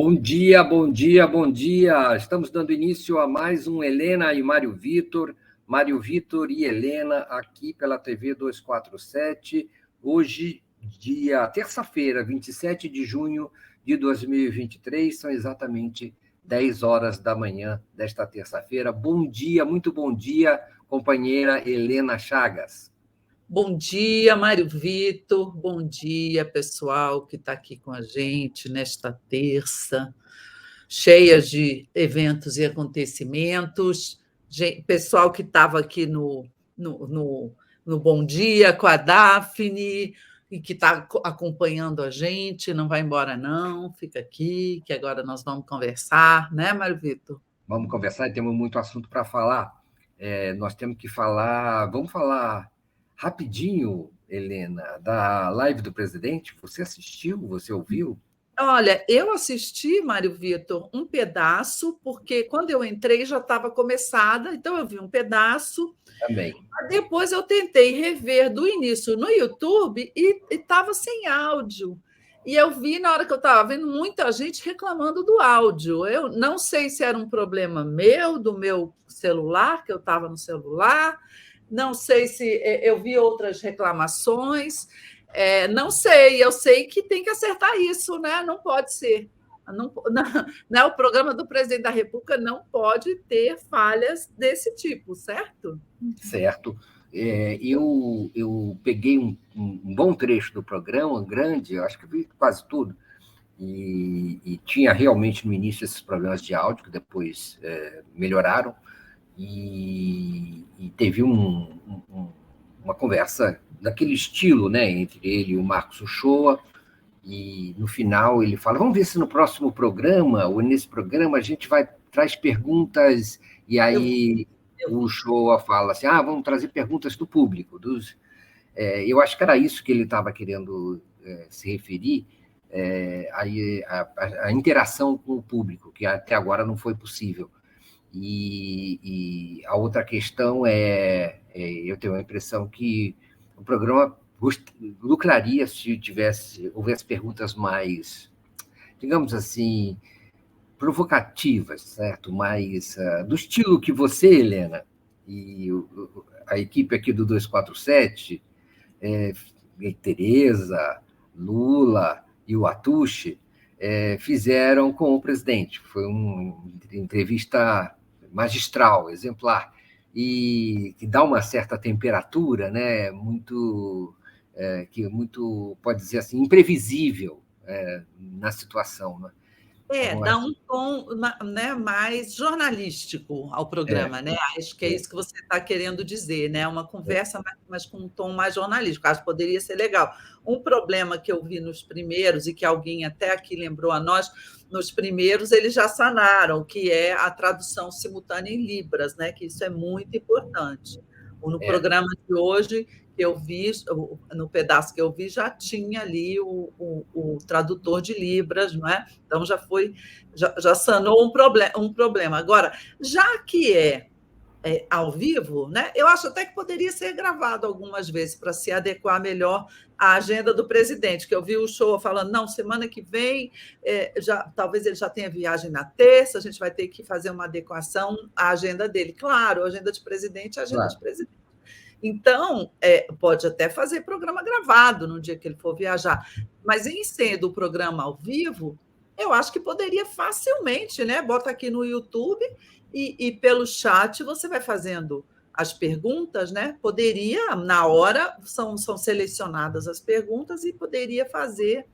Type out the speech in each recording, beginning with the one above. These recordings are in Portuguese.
Bom dia, bom dia, bom dia. Estamos dando início a mais um Helena e Mário Vitor e Helena, aqui pela TV 247. Hoje, terça-feira, 27 de junho de 2023, são exatamente 10 horas da manhã desta terça-feira. Bom dia, muito bom dia, companheira Helena Chagas. Bom dia, Mário Vitor. Bom dia, pessoal que está aqui com a gente nesta terça, cheia de eventos e acontecimentos. Pessoal que estava aqui no Bom Dia com a Daphne e que está acompanhando a gente, não vai embora não, fica aqui, que agora nós vamos conversar, né, Mário Vitor? Vamos conversar e temos muito assunto para falar. Nós temos que falar, vamos falar rapidinho, Helena, da live do presidente. Você assistiu? Você ouviu? Olha, eu assisti, Mário Vitor, um pedaço, porque quando eu entrei já estava começada, então eu vi um pedaço. Também. Depois eu tentei rever do início no YouTube e estava sem áudio. E eu vi, na hora que eu estava vendo, muita gente reclamando do áudio. Eu não sei se era um problema meu, do meu celular, que eu estava no celular, não sei se eu vi outras reclamações, não sei, eu sei que tem que acertar isso, né? Não pode ser. Não, o programa do presidente da República não pode ter falhas desse tipo, certo? Certo. Eu peguei um bom trecho do programa, grande, eu acho que vi quase tudo, e tinha realmente no início esses problemas de áudio, que depois melhoraram, e teve uma conversa daquele estilo, né, entre ele e o Marcos Uchoa, e no final ele fala, vamos ver se no próximo programa, ou nesse programa, a gente traz perguntas, e aí o Uchoa fala assim, vamos trazer perguntas do público. Eu acho que era isso que ele estava querendo se referir, a interação com o público, que até agora não foi possível. E a outra questão eu tenho a impressão que o programa lucraria se houvesse perguntas mais, digamos assim, provocativas, certo? Mais do estilo que você, Helena, e a equipe aqui do 247, Tereza, Lula e o Atushi, fizeram com o presidente. Foi uma entrevista magistral, exemplar, e que dá uma certa temperatura, né, muito, pode dizer assim, imprevisível na situação, né? Dá um tom, né, mais jornalístico ao programa, né? Acho que é isso que você está querendo dizer, né? Uma conversa, mas com um tom mais jornalístico. Acho que poderia ser legal. Um problema que eu vi nos primeiros, e que alguém até aqui lembrou a nós, nos primeiros eles já sanaram, que é a tradução simultânea em Libras, né? Que isso é muito importante. No programa de hoje, que eu vi, no pedaço que eu vi, já tinha ali o tradutor de Libras, não é? Então já sanou um problema. Agora, já que ao vivo, né? Eu acho até que poderia ser gravado algumas vezes para se adequar melhor à agenda do presidente, que eu vi o show falando, não, semana que vem, talvez ele já tenha viagem na terça, a gente vai ter que fazer uma adequação à agenda dele. Claro, a agenda de presidente é a agenda de presidente. Então, pode até fazer programa gravado no dia que ele for viajar, mas em sendo o programa ao vivo, eu acho que poderia facilmente, né? Bota aqui no YouTube e pelo chat você vai fazendo as perguntas, né? Poderia, na hora, são selecionadas as perguntas e poderia fazer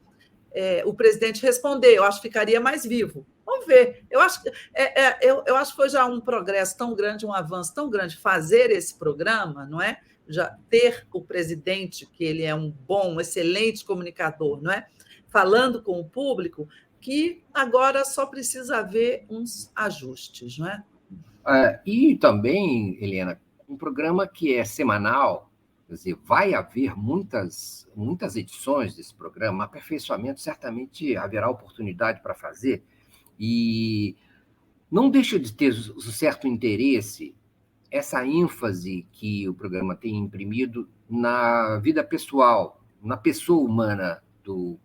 o presidente responder. Eu acho que ficaria mais vivo. Vamos ver. Eu acho que foi já um progresso tão grande, um avanço tão grande fazer esse programa, não é? Já ter o presidente, que ele é um bom, excelente comunicador, não é? Falando com o público, que agora só precisa haver uns ajustes, não é? E também, Helena, um programa que é semanal, quer dizer, vai haver muitas edições desse programa, aperfeiçoamento certamente haverá oportunidade para fazer, e não deixa de ter um certo interesse essa ênfase que o programa tem imprimido na vida pessoal, na pessoa humana do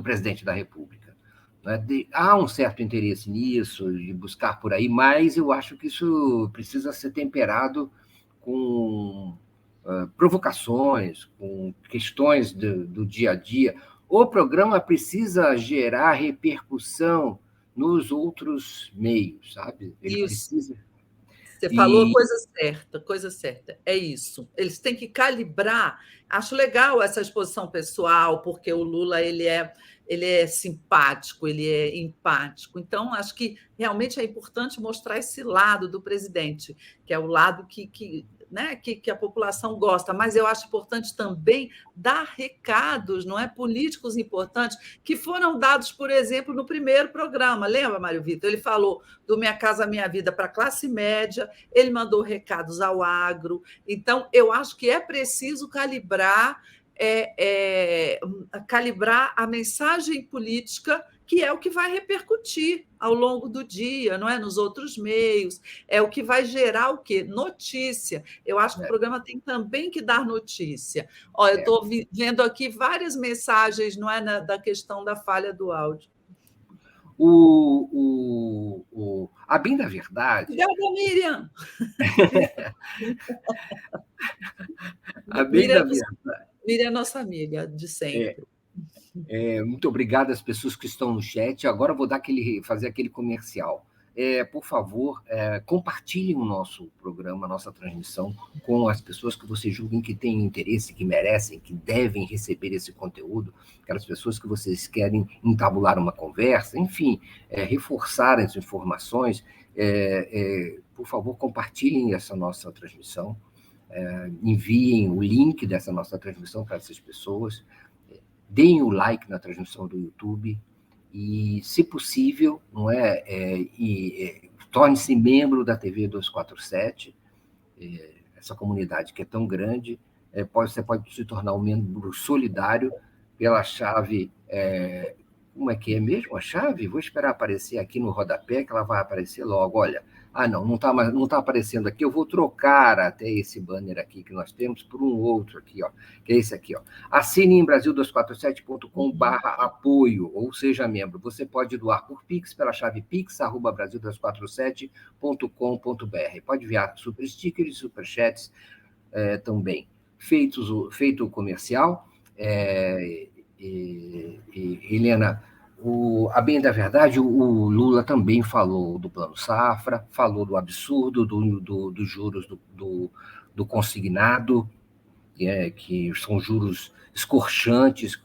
presidente da República. né? Há um certo interesse nisso, de buscar por aí, mas eu acho que isso precisa ser temperado com provocações, com questões do dia a dia. O programa precisa gerar repercussão nos outros meios, sabe? Ele Isso. precisa. Você falou a E coisa certa, é isso. Eles têm que calibrar. Acho legal essa exposição pessoal, porque o Lula ele é simpático, ele é empático. Então, acho que realmente é importante mostrar esse lado do presidente, que é o lado né, que a população gosta. Mas eu acho importante também dar recados, não é, políticos importantes, que foram dados, por exemplo, no primeiro programa. Lembra, Mário Vitor? Ele falou do Minha Casa Minha Vida para a classe média, ele mandou recados ao agro. Então, eu acho que é preciso calibrar a mensagem política, que é o que vai repercutir ao longo do dia, não é? Nos outros meios, é o que vai gerar o quê? Notícia. Eu acho que o programa tem também que dar notícia. Olha, eu estou vendo aqui várias mensagens, não é, da questão da falha do áudio. A bem da verdade. Obrigada, Miriam. A bem da verdade. Miriam é nossa amiga de sempre. Muito obrigado às pessoas que estão no chat. Agora eu vou fazer aquele comercial. Por favor, compartilhem o nosso programa, a nossa transmissão, com as pessoas que vocês julguem que têm interesse, que merecem, que devem receber esse conteúdo, aquelas pessoas que vocês querem entabular uma conversa, enfim, reforçar as informações. Por favor, compartilhem essa nossa transmissão, enviem o link dessa nossa transmissão para essas pessoas, deem o like na transmissão do YouTube e, se possível, torne-se membro da TV 247, essa comunidade que é tão grande. Você pode se tornar um membro solidário pela chave. Como é que é mesmo a chave? Vou esperar aparecer aqui no rodapé, que ela vai aparecer logo. Olha, não está aparecendo aqui. Eu vou trocar até esse banner aqui que nós temos por um outro aqui, ó, que é esse aqui. Ó. Assine em Brasil247.com/apoio, ou seja membro. Você pode doar por Pix pela chave pix@brasil247.com.br. Pode enviar super stickers e super chats também. Feito o comercial, Helena, a bem da verdade, o Lula também falou do Plano Safra, falou do absurdo dos juros do consignado, que são juros escorchantes,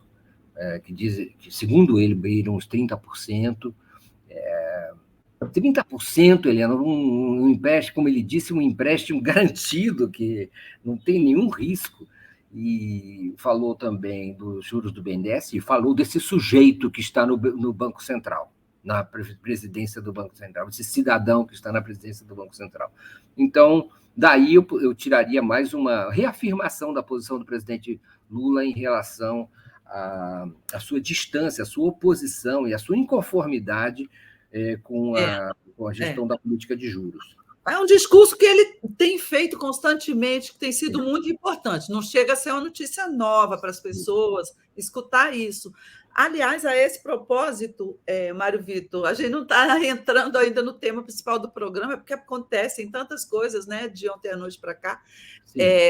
que, segundo ele, beiram uns 30%. 30%, Helena, um empréstimo, como ele disse, um empréstimo garantido, que não tem nenhum risco. E falou também dos juros do BNDES, e falou desse sujeito que está no Banco Central, na presidência do Banco Central, esse cidadão que está na presidência do Banco Central. Então, daí eu tiraria mais uma reafirmação da posição do presidente Lula em relação à sua distância, à sua oposição e à sua inconformidade com a gestão da política de juros. É um discurso que ele tem feito constantemente, que tem sido muito importante. Não chega a ser uma notícia nova para as pessoas escutar isso. Aliás, a esse propósito, Mário Vitor, a gente não está entrando ainda no tema principal do programa, porque acontecem tantas coisas, né, de ontem à noite para cá.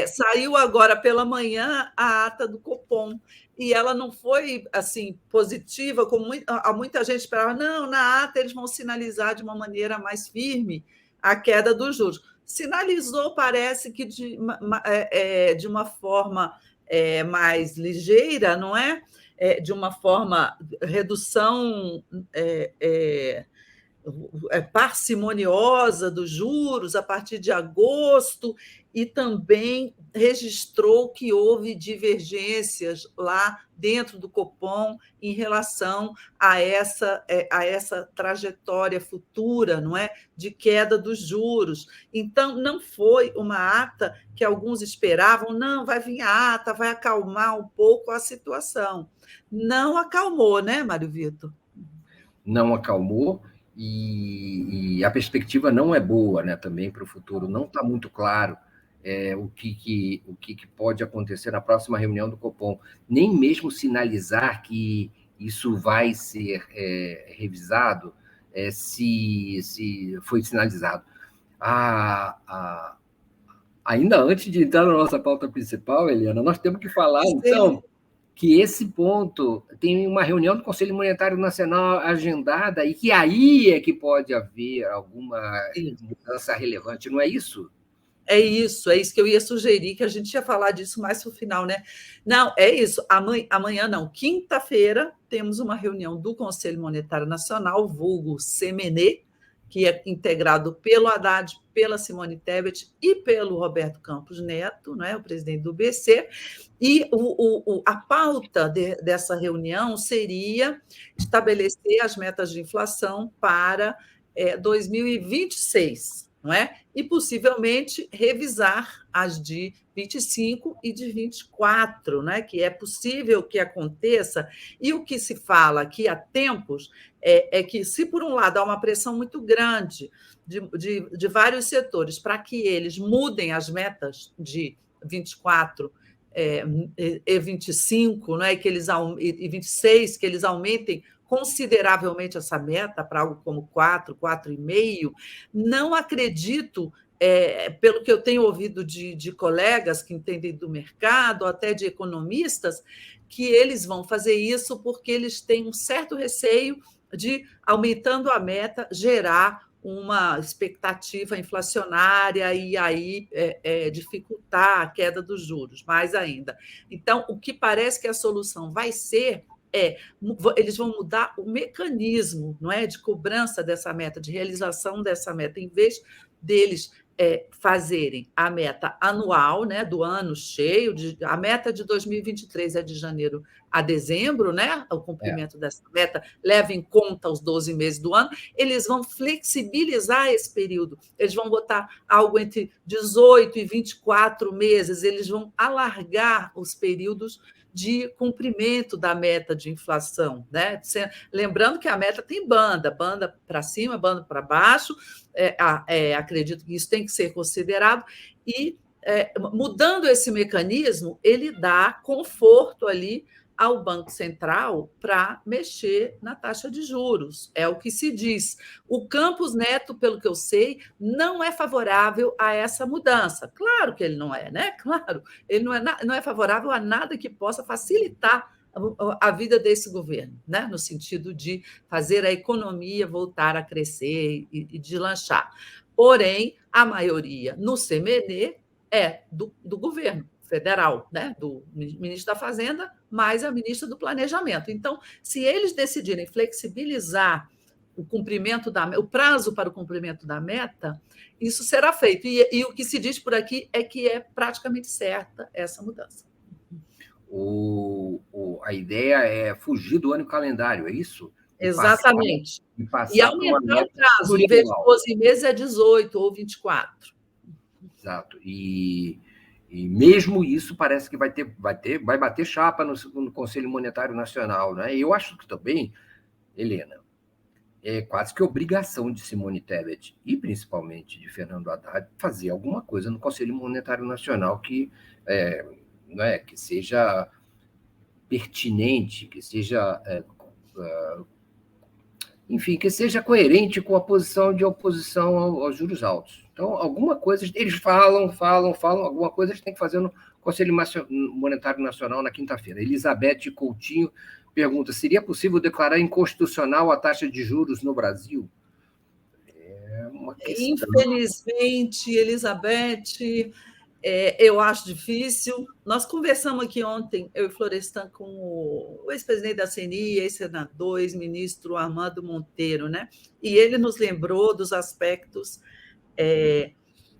Saiu agora pela manhã a ata do Copom, e ela não foi assim positiva, como muita gente esperava. Não, na ata eles vão sinalizar de uma maneira mais firme a queda dos juros. Sinalizou, parece que de uma forma mais ligeira, não é? De uma forma, redução parcimoniosa dos juros a partir de agosto, e também registrou que houve divergências lá dentro do Copom em relação a essa trajetória futura, não é, de queda dos juros. Então, não foi uma ata que alguns esperavam, não, vai vir a ata, vai acalmar um pouco a situação. Não acalmou, né, Mário Vitor? Não acalmou, e a perspectiva não é boa, né, também para o futuro. Não está muito claro o que pode acontecer na próxima reunião do Copom. Nem mesmo sinalizar que isso vai ser revisado, se foi sinalizado. Ainda antes de entrar na nossa pauta principal, Eliana, nós temos que falar, então, que esse ponto tem uma reunião do Conselho Monetário Nacional agendada e que aí é que pode haver alguma mudança relevante, não é isso? É isso que eu ia sugerir, que a gente ia falar disso mais para o final, né? Não, é isso. Amanhã não, quinta-feira, temos uma reunião do Conselho Monetário Nacional, vulgo CMNE, que é integrado pelo Haddad, pela Simone Tebet e pelo Roberto Campos Neto, né, o presidente do BC, e a pauta dessa reunião seria estabelecer as metas de inflação para 2026, não é? E possivelmente revisar as de 25 e de 24, né? Que é possível que aconteça, e o que se fala aqui há tempos é que, se por um lado há uma pressão muito grande de vários setores para que eles mudem as metas de 24 e 25, né? E 26, que eles aumentem consideravelmente essa meta para algo como 4, 4,5, não acredito, pelo que eu tenho ouvido de colegas que entendem do mercado, até de economistas, que eles vão fazer isso porque eles têm um certo receio de, aumentando a meta, gerar uma expectativa inflacionária e aí dificultar a queda dos juros mais ainda. Então, o que parece que a solução vai ser eles vão mudar o mecanismo, não é, de cobrança dessa meta, de realização dessa meta, em vez deles fazerem a meta anual, né, do ano cheio, a meta de 2023 é de janeiro a dezembro, né, o cumprimento dessa meta leva em conta os 12 meses do ano, eles vão flexibilizar esse período, eles vão botar algo entre 18 e 24 meses, eles vão alargar os períodos de cumprimento da meta de inflação, né? Lembrando que a meta tem banda para cima, banda para baixo, acredito que isso tem que ser considerado, e mudando esse mecanismo, ele dá conforto ali ao Banco Central para mexer na taxa de juros, é o que se diz. O Campos Neto, pelo que eu sei, não é favorável a essa mudança. Claro que ele não é, né? Claro, ele não é favorável a nada que possa facilitar a vida desse governo, né? No sentido de fazer a economia voltar a crescer e deslanchar. Porém, a maioria no CMN é do governo federal, né? Do ministro da Fazenda, mais a ministra do Planejamento. Então, se eles decidirem flexibilizar o prazo para o cumprimento da meta, isso será feito. E o que se diz por aqui é que é praticamente certa essa mudança. A ideia é fugir do ano calendário, é isso? Exatamente. E aumentar o prazo, em vez de 12 meses, é 18 ou 24. Exato. E mesmo isso parece que vai bater chapa no Conselho Monetário Nacional, né? E eu acho que também, Helena, é quase que obrigação de Simone Tebet e principalmente de Fernando Haddad fazer alguma coisa no Conselho Monetário Nacional que seja pertinente, que seja enfim, que seja coerente com a posição de oposição aos juros altos. Então, alguma coisa, eles falam, alguma coisa eles têm que fazer no Conselho Monetário Nacional na quinta-feira. Elizabeth Coutinho pergunta: seria possível declarar inconstitucional a taxa de juros no Brasil? É uma questão. Infelizmente, Elizabeth, eu acho difícil. Nós conversamos aqui ontem, eu e Florestan, com o ex-presidente da CNI, ex-senador, ex-ministro Armando Monteiro, né? E ele nos lembrou dos aspectos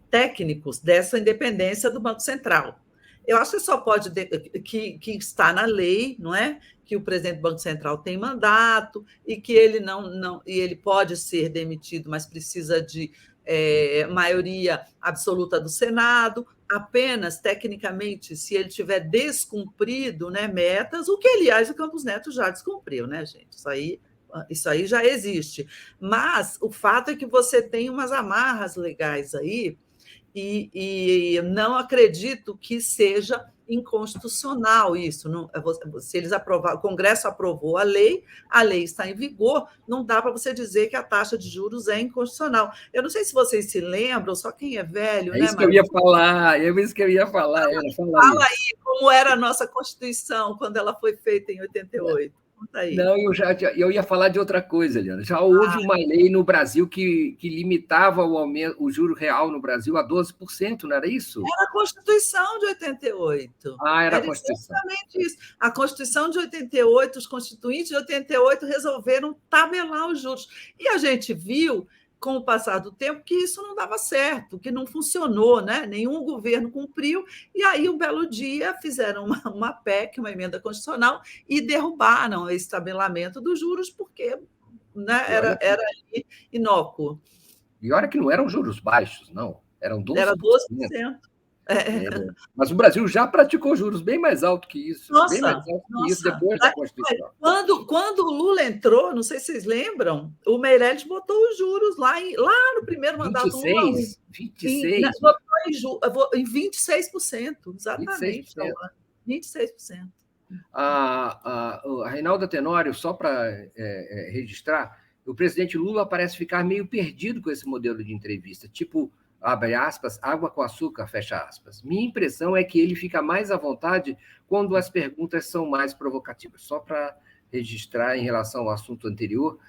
técnicos dessa independência do Banco Central. Eu acho que só pode que está na lei, não é? Que o presidente do Banco Central tem mandato e que ele e ele pode ser demitido, mas precisa de maioria absoluta do Senado. Apenas, tecnicamente, se ele tiver descumprido, né, metas, o que, aliás, o Campos Neto já descumpriu, né, gente? Isso aí já existe. Mas o fato é que você tem umas amarras legais aí, e não acredito que seja inconstitucional isso. Não, se eles aprovaram, o Congresso aprovou a lei está em vigor, não dá para você dizer que a taxa de juros é inconstitucional. Eu não sei se vocês se lembram, só quem é velho, É né, isso que eu ia Maria? falar, é isso que eu ia falar, fala Fala aí. aí como era a nossa Constituição quando ela foi feita em 88. Conta aí. Não, eu ia falar de outra coisa, Eliana. Já houve uma lei no Brasil que limitava o juro real no Brasil a 12%, não era isso? Era a Constituição de 88. Ah, era a Era Constituição. exatamente isso. A Constituição de 88, os constituintes de 88 resolveram tabelar os juros. E a gente viu, com o passar do tempo, que isso não dava certo, que não funcionou, né? Nenhum governo cumpriu. E aí, um belo dia, fizeram uma PEC, uma emenda constitucional, e derrubaram esse tabelamento dos juros, porque, né, era inócuo. E olha que não eram juros baixos, não. Eram 12%. Era 12%. Mas o Brasil já praticou juros bem mais alto que isso. Bem mais alto que isso depois da Constituição. Quando o Lula entrou, não sei se vocês lembram, o Meirelles botou os juros lá no primeiro mandato. 26%. Em 26%, exatamente. 26%. A Reinalda Tenório, só para registrar, o presidente Lula parece ficar meio perdido com esse modelo de entrevista, tipo, abre aspas, água com açúcar, fecha aspas. Minha impressão é que ele fica mais à vontade quando as perguntas são mais provocativas. Só para registrar em relação ao assunto anterior.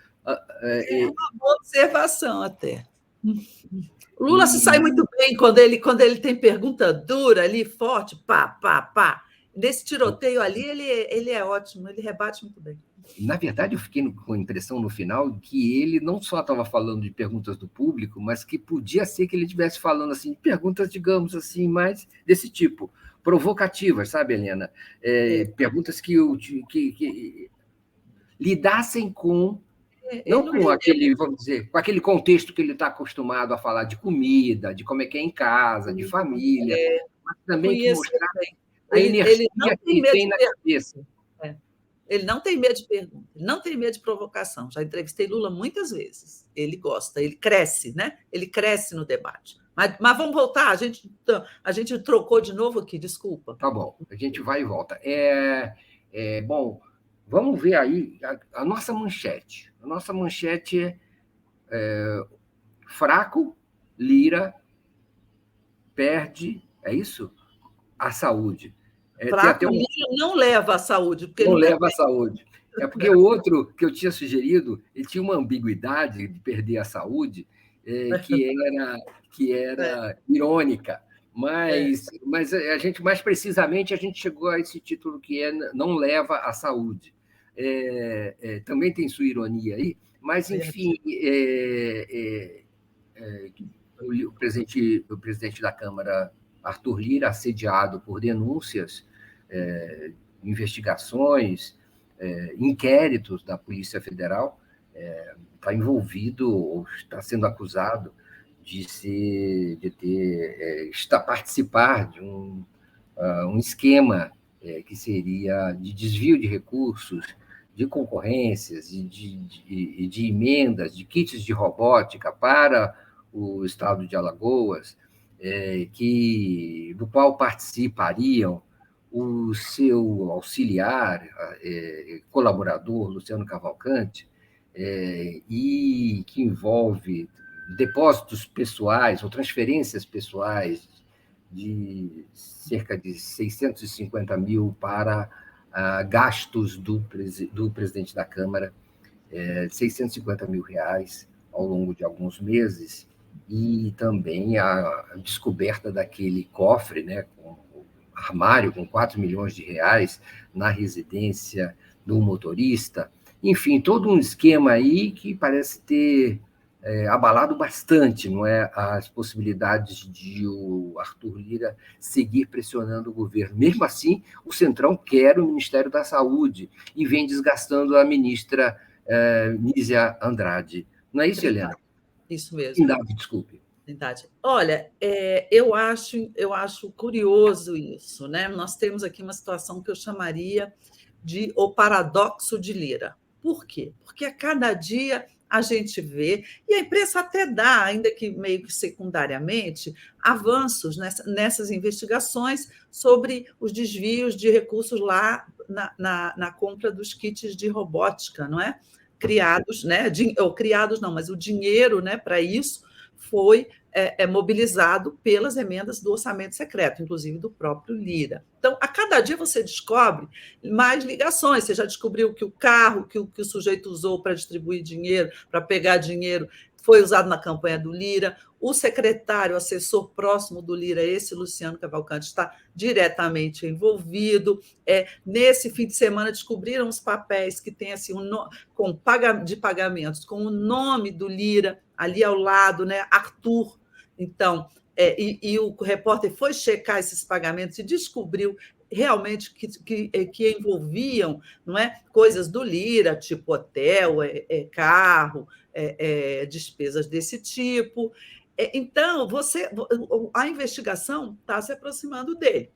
É uma boa observação até. O Lula se sai muito bem quando ele tem pergunta dura ali, forte, pá, pá, pá. Nesse tiroteio ali, ele é ótimo, ele rebate muito bem. Na verdade, eu fiquei com a impressão no final que ele não só estava falando de perguntas do público, mas que podia ser que ele estivesse falando assim, de perguntas, digamos assim, mais desse tipo, provocativas, sabe, Helena? Perguntas que lidassem com, não com aquele, vamos dizer, com aquele contexto que ele está acostumado a falar de comida, de como é que é em casa, de família, mas também que mostrar a energia que ele tem na cabeça. Ele não tem medo de pergunta, ele não tem medo de provocação. Já entrevistei Lula muitas vezes. Ele gosta, ele cresce, né? Ele cresce no debate. Mas vamos voltar, a gente trocou de novo aqui, desculpa. Tá bom, a gente vai e volta. Bom, vamos ver aí a nossa manchete. A nossa manchete é fraco, Lira perde, é isso? A saúde. Fraco, Lira não leva à saúde. Porque não leva à saúde. É porque o outro que eu tinha sugerido, ele tinha uma ambiguidade de perder a saúde, que era irônica. Mas a gente, mais precisamente, a gente chegou a esse título que não leva à saúde. Também tem sua ironia aí, mas, enfim, o presidente da Câmara, Arthur Lira, assediado por denúncias, investigações, inquéritos da Polícia Federal, está envolvido ou está sendo acusado de participar de um esquema que seria de desvio de recursos, de concorrências e de emendas, de kits de robótica para o estado de Alagoas, do qual participariam o seu auxiliar, colaborador, Luciano Cavalcante, e que envolve depósitos pessoais ou transferências pessoais de cerca de 650 mil para gastos do presidente da Câmara, 650 mil reais ao longo de alguns meses, e também a descoberta daquele cofre, né, com armário com 4 milhões de reais na residência do motorista. Enfim, todo um esquema aí que parece ter abalado bastante, não é, as possibilidades de o Arthur Lira seguir pressionando o governo. Mesmo assim, o Centrão quer o Ministério da Saúde e vem desgastando a ministra Nízia Andrade. Não é isso, Helena? Isso mesmo. Trindade, desculpe. Trindade. Olha, eu acho curioso isso, né? Nós temos aqui uma situação que eu chamaria de o paradoxo de Lira. Por quê? Porque a cada dia a gente vê, e a imprensa até dá, ainda que meio que secundariamente, avanços nessas investigações sobre os desvios de recursos lá na compra dos kits de robótica, não é? Criados, né? Ou criados não, mas o dinheiro, né, para isso foi mobilizado pelas emendas do orçamento secreto, inclusive do próprio Lira. Então, a cada dia você descobre mais ligações. Você já descobriu que o carro que o sujeito usou para distribuir dinheiro, para pegar dinheiro, foi usado na campanha do Lira. O secretário, assessor próximo do Lira, esse Luciano Cavalcante, está diretamente envolvido. Nesse fim de semana, descobriram os papéis que têm assim, de pagamentos com o nome do Lira ali ao lado, né? Arthur. Então, e o repórter foi checar esses pagamentos e descobriu realmente que envolviam, não é, coisas do Lira, tipo hotel, carro, despesas desse tipo. Então, a investigação está se aproximando dele.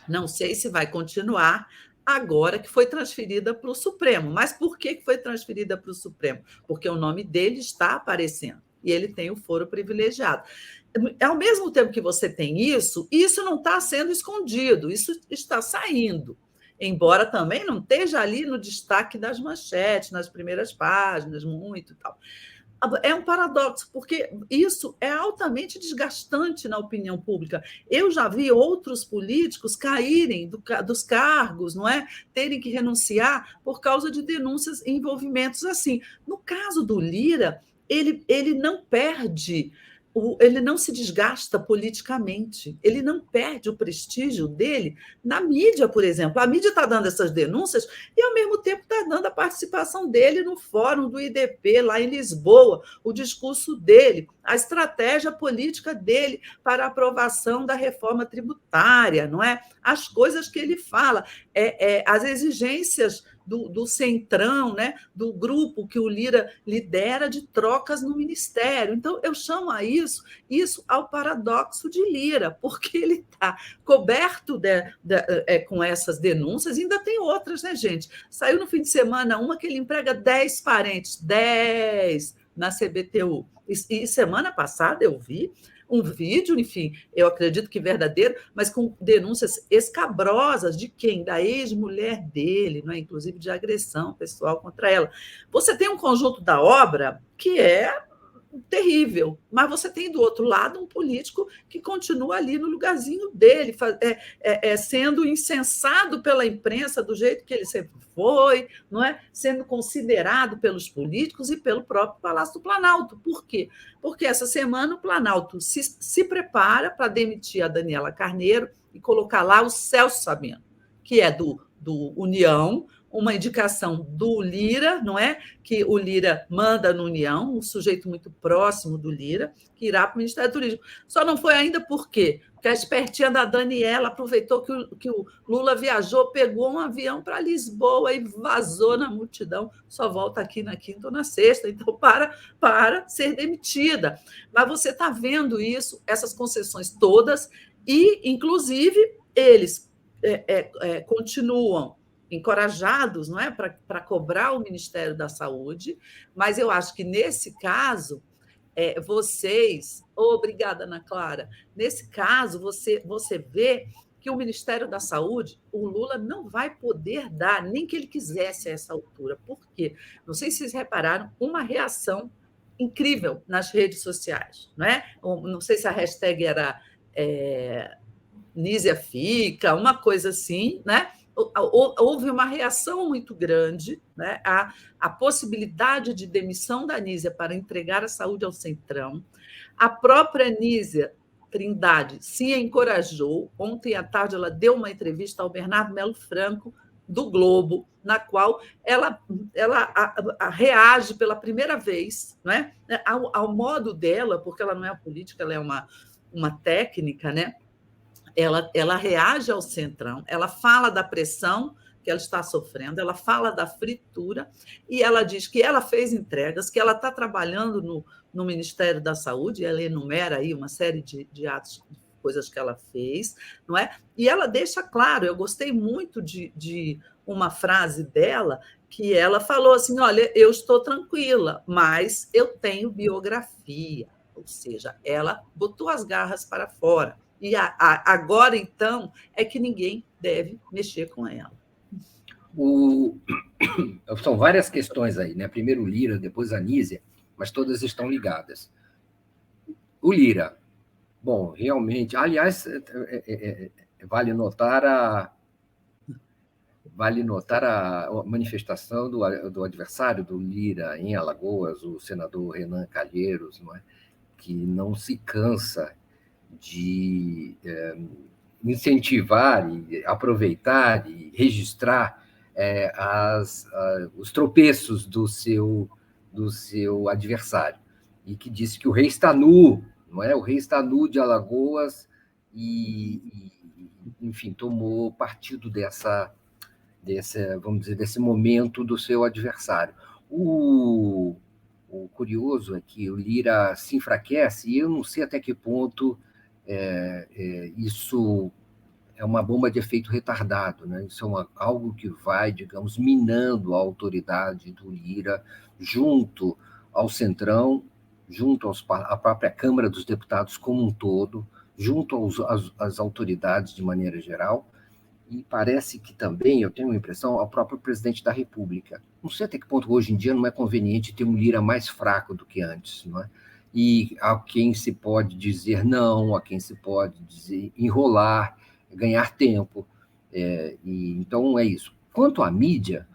Não sei se vai continuar agora que foi transferida para o Supremo. Mas por que foi transferida para o Supremo? Porque o nome dele está aparecendo e ele tem o foro privilegiado. Ao mesmo tempo que você tem isso não está sendo escondido, isso está saindo. Embora também não esteja ali no destaque das manchetes, nas primeiras páginas, muito e tal. É um paradoxo, porque isso é altamente desgastante na opinião pública. Eu já vi outros políticos caírem dos cargos, não é? Terem que renunciar por causa de denúncias e envolvimentos assim. No caso do Lira, ele não perde, ele não se desgasta politicamente, ele não perde o prestígio dele na mídia, por exemplo. A mídia está dando essas denúncias e, ao mesmo tempo, está dando a participação dele no fórum do IDP, lá em Lisboa, o discurso dele, a estratégia política dele para a aprovação da reforma tributária, não é? As coisas que ele fala, as exigências do centrão, né, do grupo que o Lira lidera de trocas no ministério. Então, eu chamo a isso ao paradoxo de Lira, porque ele está coberto com essas denúncias, e ainda tem outras, né, gente? Saiu no fim de semana uma que ele emprega 10 parentes, 10 na CBTU. E semana passada eu vi um vídeo, enfim, eu acredito que verdadeiro, mas com denúncias escabrosas de quem? Da ex-mulher dele, não é? Inclusive de agressão pessoal contra ela. Você tem um conjunto da obra que é terrível, mas você tem do outro lado um político que continua ali no lugarzinho dele, sendo incensado pela imprensa do jeito que ele sempre foi, não é? Sendo considerado pelos políticos e pelo próprio Palácio do Planalto. Por quê? Porque essa semana o Planalto se prepara para demitir a Daniela Carneiro e colocar lá o Celso Sabino, que é do União, uma indicação do Lira, não é? Que o Lira manda no União, um sujeito muito próximo do Lira, que irá para o Ministério do Turismo. Só não foi ainda por quê? Porque a espertinha da Daniela aproveitou que o Lula viajou, pegou um avião para Lisboa e vazou na multidão. Só volta aqui na quinta ou na sexta, então para ser demitida. Mas você está vendo isso, essas concessões todas, e, inclusive, eles continuam encorajados, não é, para cobrar o Ministério da Saúde, mas eu acho que nesse caso vocês, obrigada, Ana Clara, nesse caso você vê que o Ministério da Saúde, o Lula não vai poder dar, nem que ele quisesse a essa altura. Por quê? Não sei se vocês repararam, uma reação incrível nas redes sociais, não é? Não sei se a hashtag era Nízia fica, uma coisa assim, né? Houve uma reação muito grande, né, à possibilidade de demissão da Nízia para entregar a saúde ao Centrão. A própria Nízia Trindade se encorajou. Ontem à tarde ela deu uma entrevista ao Bernardo Melo Franco, do Globo, na qual ela reage pela primeira vez, né, ao modo dela, porque ela não é uma política, ela é uma técnica, né? Ela reage ao Centrão, ela fala da pressão que ela está sofrendo, ela fala da fritura e ela diz que ela fez entregas, que ela está trabalhando no Ministério da Saúde, ela enumera aí uma série de atos, coisas que ela fez, não é? E ela deixa claro, eu gostei muito de uma frase dela que ela falou assim: olha, eu estou tranquila, mas eu tenho biografia. Ou seja, ela botou as garras para fora. E agora, então, é que ninguém deve mexer com ela. São várias questões aí, né? Primeiro o Lira, depois a Anísia, mas todas estão ligadas. O Lira, bom, realmente, aliás, vale notar a manifestação do adversário do Lira em Alagoas, o senador Renan Calheiros, não é? Que não se cansa de incentivar e aproveitar e registrar os tropeços do seu adversário, e que disse que o rei está nu, não é? O rei está nu de Alagoas enfim, tomou partido vamos dizer, desse momento do seu adversário. O curioso é que o Lira se enfraquece, e eu não sei até que ponto isso é uma bomba de efeito retardado, né? Isso é algo que vai, digamos, minando a autoridade do Lira junto ao Centrão, junto à própria Câmara dos Deputados como um todo, junto às autoridades de maneira geral, e parece que também, eu tenho a impressão, ao próprio presidente da República. Não sei até que ponto hoje em dia não é conveniente ter um Lira mais fraco do que antes, não é? E a quem se pode dizer não, a quem se pode dizer enrolar, ganhar tempo. Então, é isso. Quanto à mídia,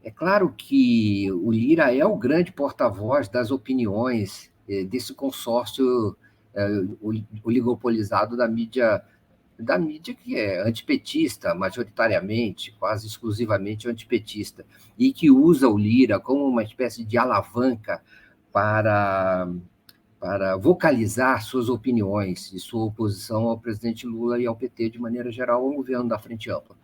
é claro que o Lira é o grande porta-voz das opiniões desse consórcio oligopolizado da mídia que é antipetista, majoritariamente, quase exclusivamente antipetista, e que usa o Lira como uma espécie de alavanca para vocalizar suas opiniões e sua oposição ao presidente Lula e ao PT, de maneira geral, ao governo da Frente Ampla.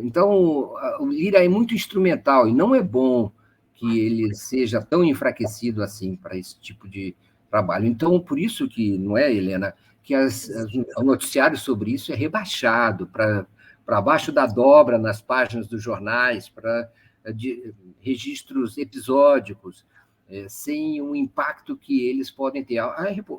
Então, o Lira é muito instrumental, e não é bom que ele seja tão enfraquecido assim para esse tipo de trabalho. Então, por isso que, não é, Helena, que o noticiário sobre isso é rebaixado para baixo da dobra nas páginas dos jornais, para registros episódicos, sem o impacto que eles podem ter.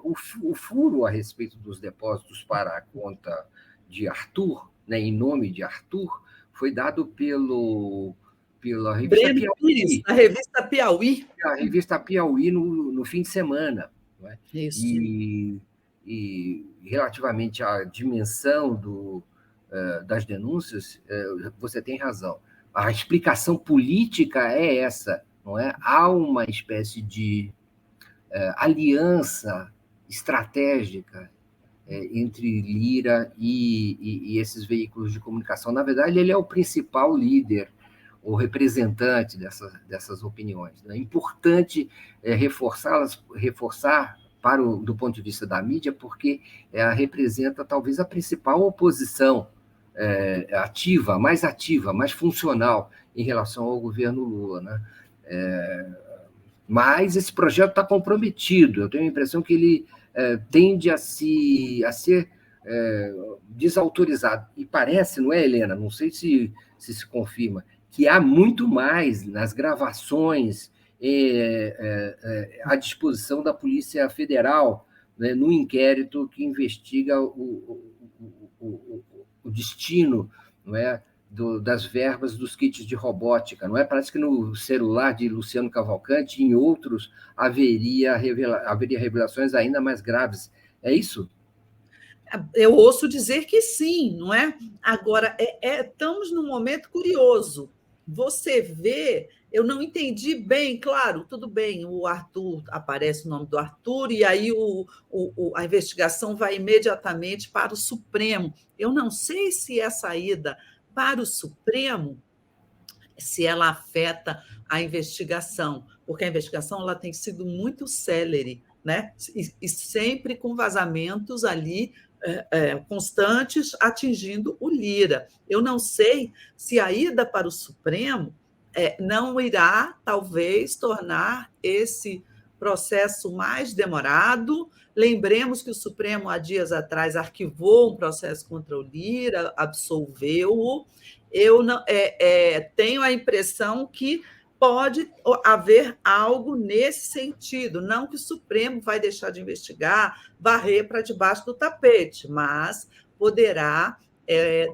O furo a respeito dos depósitos para a conta de Arthur, né, em nome de Arthur, foi dado pela revista Breno Pires, a revista Piauí. A revista Piauí no fim de semana. Não é? Isso. E relativamente à dimensão das denúncias, você tem razão. A explicação política é essa, não é? Há uma espécie de aliança estratégica entre Lira e esses veículos de comunicação. Na verdade, ele é o principal líder, o representante dessas opiniões. É importante reforçar do ponto de vista da mídia, porque ela representa talvez a principal oposição ativa, mais funcional em relação ao governo Lula, né? Mas esse projeto está comprometido. Eu tenho a impressão que ele tende a ser desautorizado. E parece, não é, Helena? Não sei se confirma, que há muito mais nas gravações à disposição da Polícia Federal, né, no inquérito que investiga o destino, não é, das verbas dos kits de robótica. Não é? Parece que no celular de Luciano Cavalcante e em outros haveria revelações ainda mais graves. É isso? Eu ouço dizer que sim, não é? Agora, estamos num momento curioso. Você vê, eu não entendi bem, claro, tudo bem, o Arthur, aparece o nome do Arthur, e aí a investigação vai imediatamente para o Supremo. Eu não sei se essa ida para o Supremo, se ela afeta a investigação, porque a investigação ela tem sido muito célere, né? E sempre com vazamentos ali constantes atingindo o Lira. Eu não sei se a ida para o Supremo não irá, talvez, tornar esse processo mais demorado. Lembremos que o Supremo, há dias atrás, arquivou um processo contra o Lira, absolveu-o. Eu não, tenho a impressão que pode haver algo nesse sentido, não que o Supremo vai deixar de investigar, varrer para debaixo do tapete, mas poderá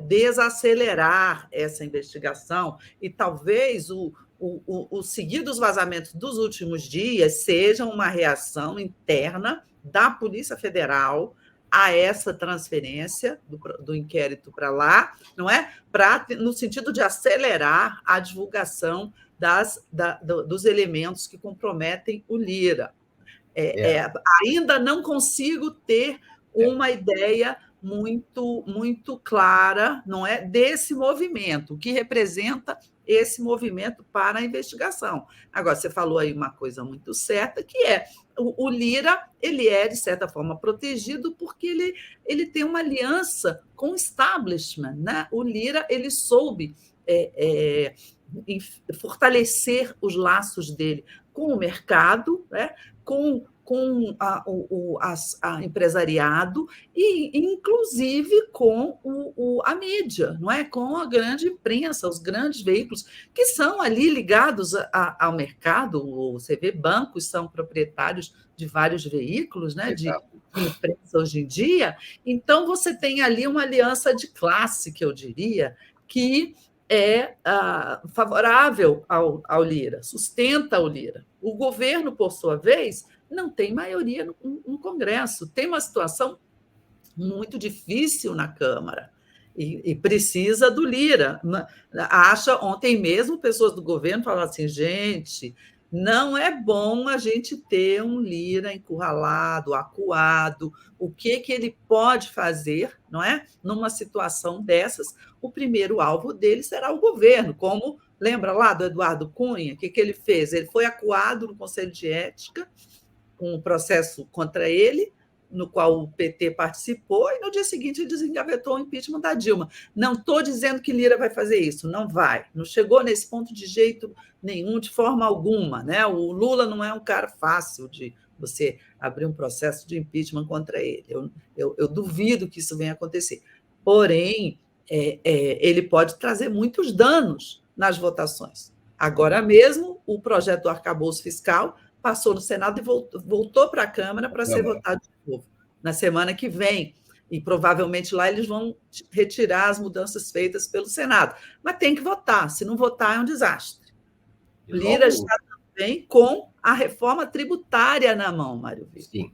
desacelerar essa investigação e talvez o seguir dos vazamentos dos últimos dias seja uma reação interna da Polícia Federal a essa transferência do inquérito para lá, não é? No sentido de acelerar a divulgação dos elementos que comprometem o Lira. Ainda não consigo ter uma ideia muito clara, não é, desse movimento, o que representa esse movimento para a investigação. Agora, você falou aí uma coisa muito certa, que é o Lira, ele é, de certa forma, protegido porque ele tem uma aliança com o establishment, né? O Lira, ele soube fortalecer os laços dele com o mercado, né? com a empresariado e, inclusive, com a mídia, não é? Com a grande imprensa, os grandes veículos que são ali ligados ao mercado. Você vê, bancos são proprietários de vários veículos, né? de imprensa hoje em dia. Então, você tem ali uma aliança de classe, que eu diria, que é favorável ao Lira, sustenta o Lira. O governo, por sua vez, não tem maioria no Congresso. Tem uma situação muito difícil na Câmara e precisa do Lira. Ontem mesmo, pessoas do governo falaram assim, gente, não é bom a gente ter um Lira encurralado, acuado. O que ele pode fazer, não é? Numa situação dessas, o primeiro alvo dele será o governo, como lembra lá do Eduardo Cunha? O que ele fez? Ele foi acuado no Conselho de Ética, um processo contra ele, no qual o PT participou, e no dia seguinte ele desengavetou o impeachment da Dilma. Não estou dizendo que Lira vai fazer isso, não vai. Não chegou nesse ponto de jeito nenhum, de forma alguma, né? O Lula não é um cara fácil de você abrir um processo de impeachment contra ele. Eu duvido que isso venha acontecer. Porém, ele pode trazer muitos danos nas votações. Agora mesmo, o projeto do arcabouço fiscal passou no Senado e voltou para a Câmara para ser votado de novo, na semana que vem. E provavelmente lá eles vão retirar as mudanças feitas pelo Senado. Mas tem que votar, se não votar é um desastre. Lira está também com a reforma tributária na mão, Mário Vitor. Sim.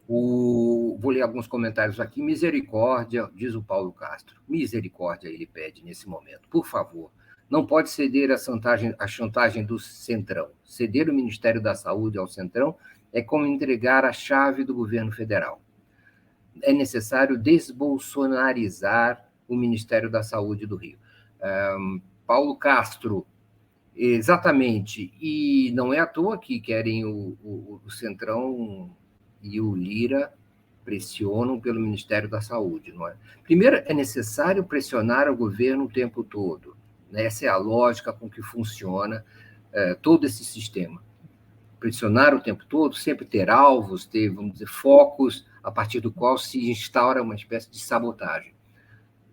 Vou ler alguns comentários aqui. Misericórdia, diz o Paulo Castro. Misericórdia, ele pede nesse momento. Por favor, não pode ceder à chantagem do Centrão. Ceder o Ministério da Saúde ao Centrão é como entregar a chave do governo federal. É necessário desbolsonarizar o Ministério da Saúde do Rio. Paulo Castro, exatamente. E não é à toa que querem o Centrão e o Lira pressionam pelo Ministério da Saúde, não é? Primeiro, é necessário pressionar o governo o tempo todo. Essa é a lógica com que funciona todo esse sistema. Pressionar o tempo todo, sempre ter alvos, ter, vamos dizer, focos a partir do qual se instaura uma espécie de sabotagem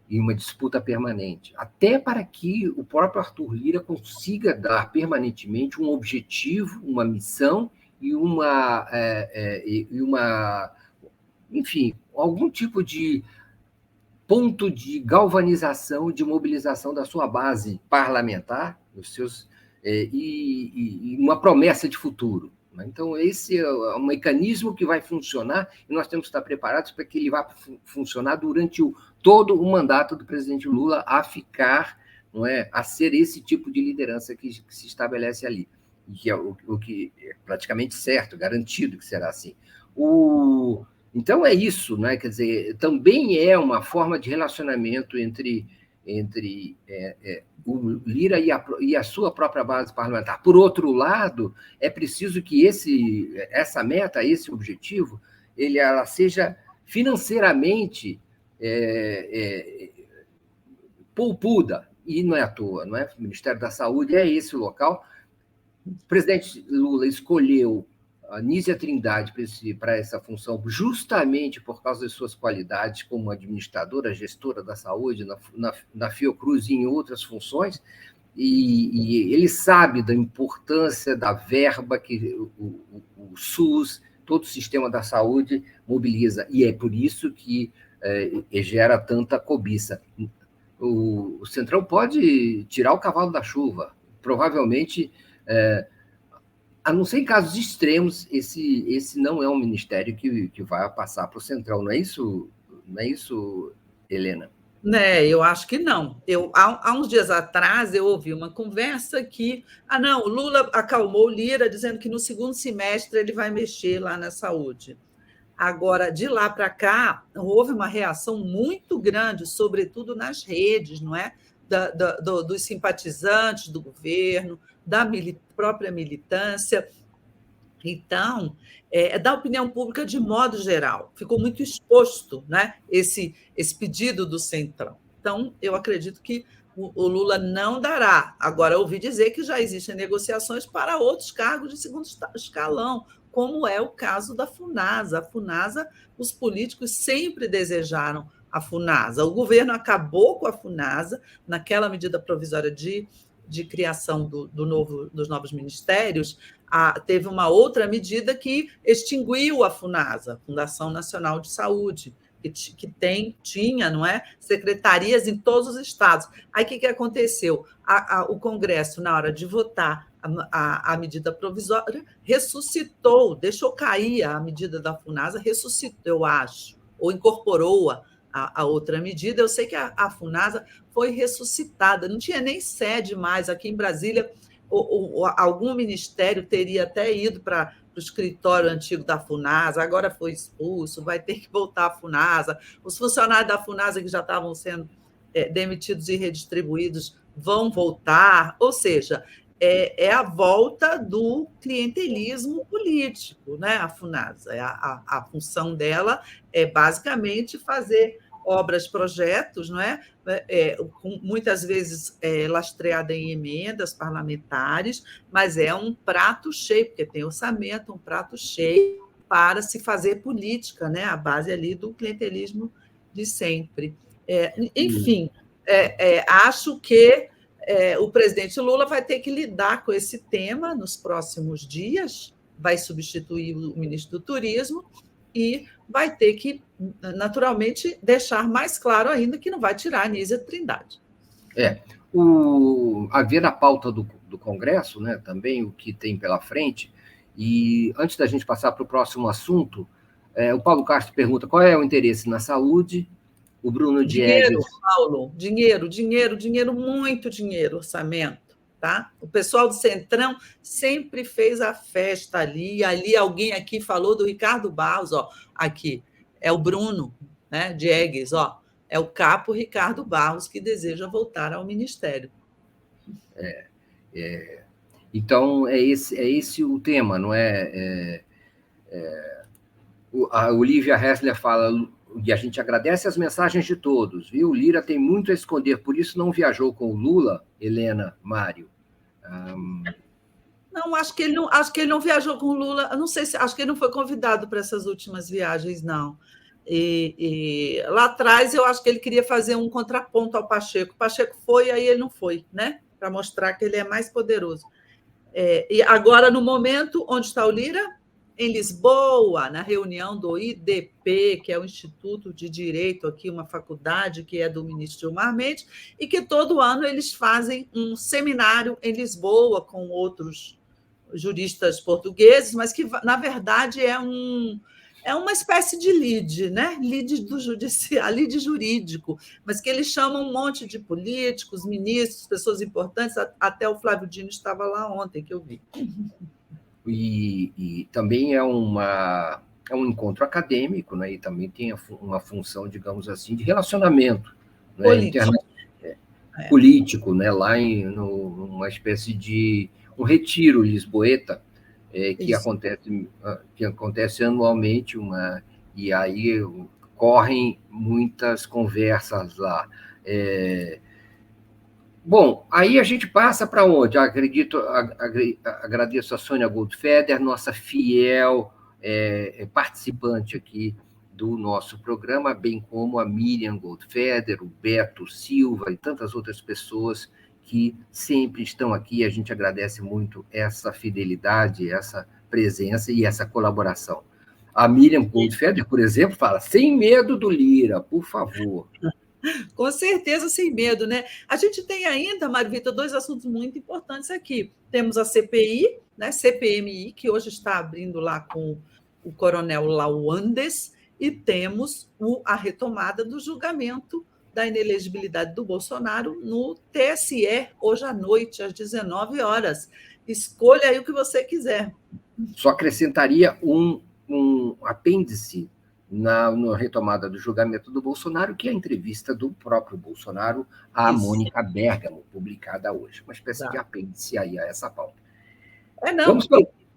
e uma disputa permanente, até para que o próprio Arthur Lira consiga dar permanentemente um objetivo, uma missão e enfim, algum tipo de ponto de galvanização, de mobilização da sua base parlamentar, e uma promessa de futuro. Então, esse é um mecanismo que vai funcionar e nós temos que estar preparados para que ele vá funcionar durante todo o mandato do presidente Lula a ser esse tipo de liderança que se estabelece ali, e que é o que é praticamente certo, garantido que será assim. Então, é isso, né? Quer dizer, também é uma forma de relacionamento entre o Lira e a sua própria base parlamentar. Por outro lado, é preciso que essa meta, esse objetivo, ela seja financeiramente poupuda, e não é à toa, não é? O Ministério da Saúde é esse local. O presidente Lula escolheu a Nízia Trindade para essa função, justamente por causa de suas qualidades como administradora, gestora da saúde, na Fiocruz e em outras funções, e ele sabe da importância da verba que o SUS, todo o sistema da saúde, mobiliza, e é por isso que gera tanta cobiça. O Centrão pode tirar o cavalo da chuva, provavelmente, a não ser em casos extremos, esse não é um ministério que vai passar para o Centrão, não é isso, Helena? Né, eu acho que não. Há uns dias atrás, eu ouvi uma conversa que, não, o Lula acalmou o Lira, dizendo que no segundo semestre ele vai mexer lá na saúde. Agora, de lá para cá, houve uma reação muito grande, sobretudo nas redes, não é? Dos simpatizantes do governo, da própria militância. Então, da opinião pública de modo geral, ficou muito exposto, né, esse pedido do Centrão. Então, eu acredito que o Lula não dará. Agora, ouvi dizer que já existem negociações para outros cargos de segundo escalão, como é o caso da FUNASA. A FUNASA, os políticos sempre desejaram a FUNASA. O governo acabou com a FUNASA naquela medida provisória de criação dos novos ministérios. Teve uma outra medida que extinguiu a FUNASA, Fundação Nacional de Saúde, que tinha, não é, secretarias em todos os estados. Aí o que aconteceu? O Congresso, na hora de votar a medida provisória, ressuscitou, deixou cair a medida da FUNASA, ressuscitou, eu acho, ou incorporou a outra medida. Eu sei que a FUNASA foi ressuscitada, não tinha nem sede mais aqui em Brasília. Algum ministério teria até ido para o escritório antigo da FUNASA, agora foi expulso, vai ter que voltar à FUNASA. Os funcionários da FUNASA que já estavam sendo demitidos e redistribuídos vão voltar, ou seja, é a volta do clientelismo político, né? A FUNASA. A função dela é basicamente fazer obras, projetos, não é? Muitas vezes lastreada em emendas parlamentares, mas é um prato cheio, porque tem orçamento, um prato cheio para se fazer política, né? A base ali do clientelismo de sempre. Enfim, acho que o presidente Lula vai ter que lidar com esse tema nos próximos dias, vai substituir o ministro do Turismo e vai ter que, naturalmente, deixar mais claro ainda que não vai tirar a Nízia Trindade. Haver a pauta do Congresso, né, também o que tem pela frente, e antes da gente passar para o próximo assunto, o Paulo Castro pergunta qual é o interesse na saúde, o Bruno Diegues... Dinheiro, Paulo, dinheiro, muito dinheiro, orçamento. Tá? O pessoal do Centrão sempre fez a festa ali. Alguém aqui falou do Ricardo Barros, ó, aqui é o Bruno, né, Diegues, ó, é o capo Ricardo Barros que deseja voltar ao ministério. Então, é esse o tema, não é? A Olivia Hessler fala, e a gente agradece as mensagens de todos, viu? O Lira tem muito a esconder, por isso não viajou com o Lula, Helena, Mário. Não, acho que ele não viajou com o Lula. Eu não sei se acho que ele não foi convidado para essas últimas viagens, não. E lá atrás eu acho que ele queria fazer um contraponto ao Pacheco. O Pacheco foi, aí ele não foi, né? Para mostrar que ele é mais poderoso. E agora, no momento, onde está o Lira? Em Lisboa, na reunião do IDP, que é o Instituto de Direito aqui, uma faculdade que é do ministro Gilmar Mendes, e que todo ano eles fazem um seminário em Lisboa com outros juristas portugueses, mas que, na verdade, é uma espécie de lead, né? Lead do judiciário, lead jurídico, mas que eles chamam um monte de políticos, ministros, pessoas importantes, até o Flávio Dino estava lá ontem, que eu vi. E também é um encontro acadêmico, né? E também tem uma função, digamos assim, de relacionamento, né? Político, né? Lá numa espécie de um retiro lisboeta, que acontece anualmente, e aí correm muitas conversas lá. Bom, aí a gente passa para onde? Agradeço a Sônia Goldfeder, nossa fiel participante aqui do nosso programa, bem como a Miriam Goldfeder, o Beto Silva e tantas outras pessoas que sempre estão aqui. A gente agradece muito essa fidelidade, essa presença e essa colaboração. A Miriam Goldfeder, por exemplo, fala: sem medo do Lira, por favor. Com certeza, sem medo, né? A gente tem ainda, Mário Vitor, dois assuntos muito importantes aqui. Temos a CPI, né? CPMI, que hoje está abrindo lá com o coronel Lauandes, e temos a retomada do julgamento da inelegibilidade do Bolsonaro no TSE, hoje à noite, às 19 horas. Escolha aí o que você quiser. Só acrescentaria um apêndice na retomada do julgamento do Bolsonaro, que é a entrevista do próprio Bolsonaro à Isso. Mônica Bergamo, publicada hoje. Uma espécie de Tá. apêndice aí a essa pauta. Não,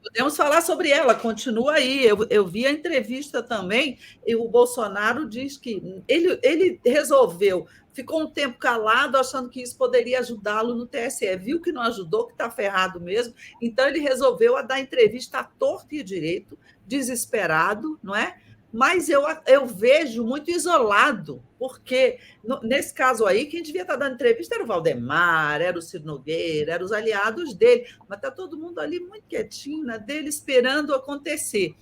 podemos falar sobre ela, continua aí. Eu vi a entrevista também, e o Bolsonaro diz que ele resolveu, ficou um tempo calado, achando que isso poderia ajudá-lo no TSE. Viu que não ajudou, que está ferrado mesmo, então ele resolveu dar entrevista à torta e à direito, desesperado, não é? Mas eu vejo muito isolado, porque nesse caso aí, quem devia estar dando entrevista era o Valdemar, era o Ciro Nogueira, eram os aliados dele, mas está todo mundo ali muito quietinho, na dele, esperando acontecer.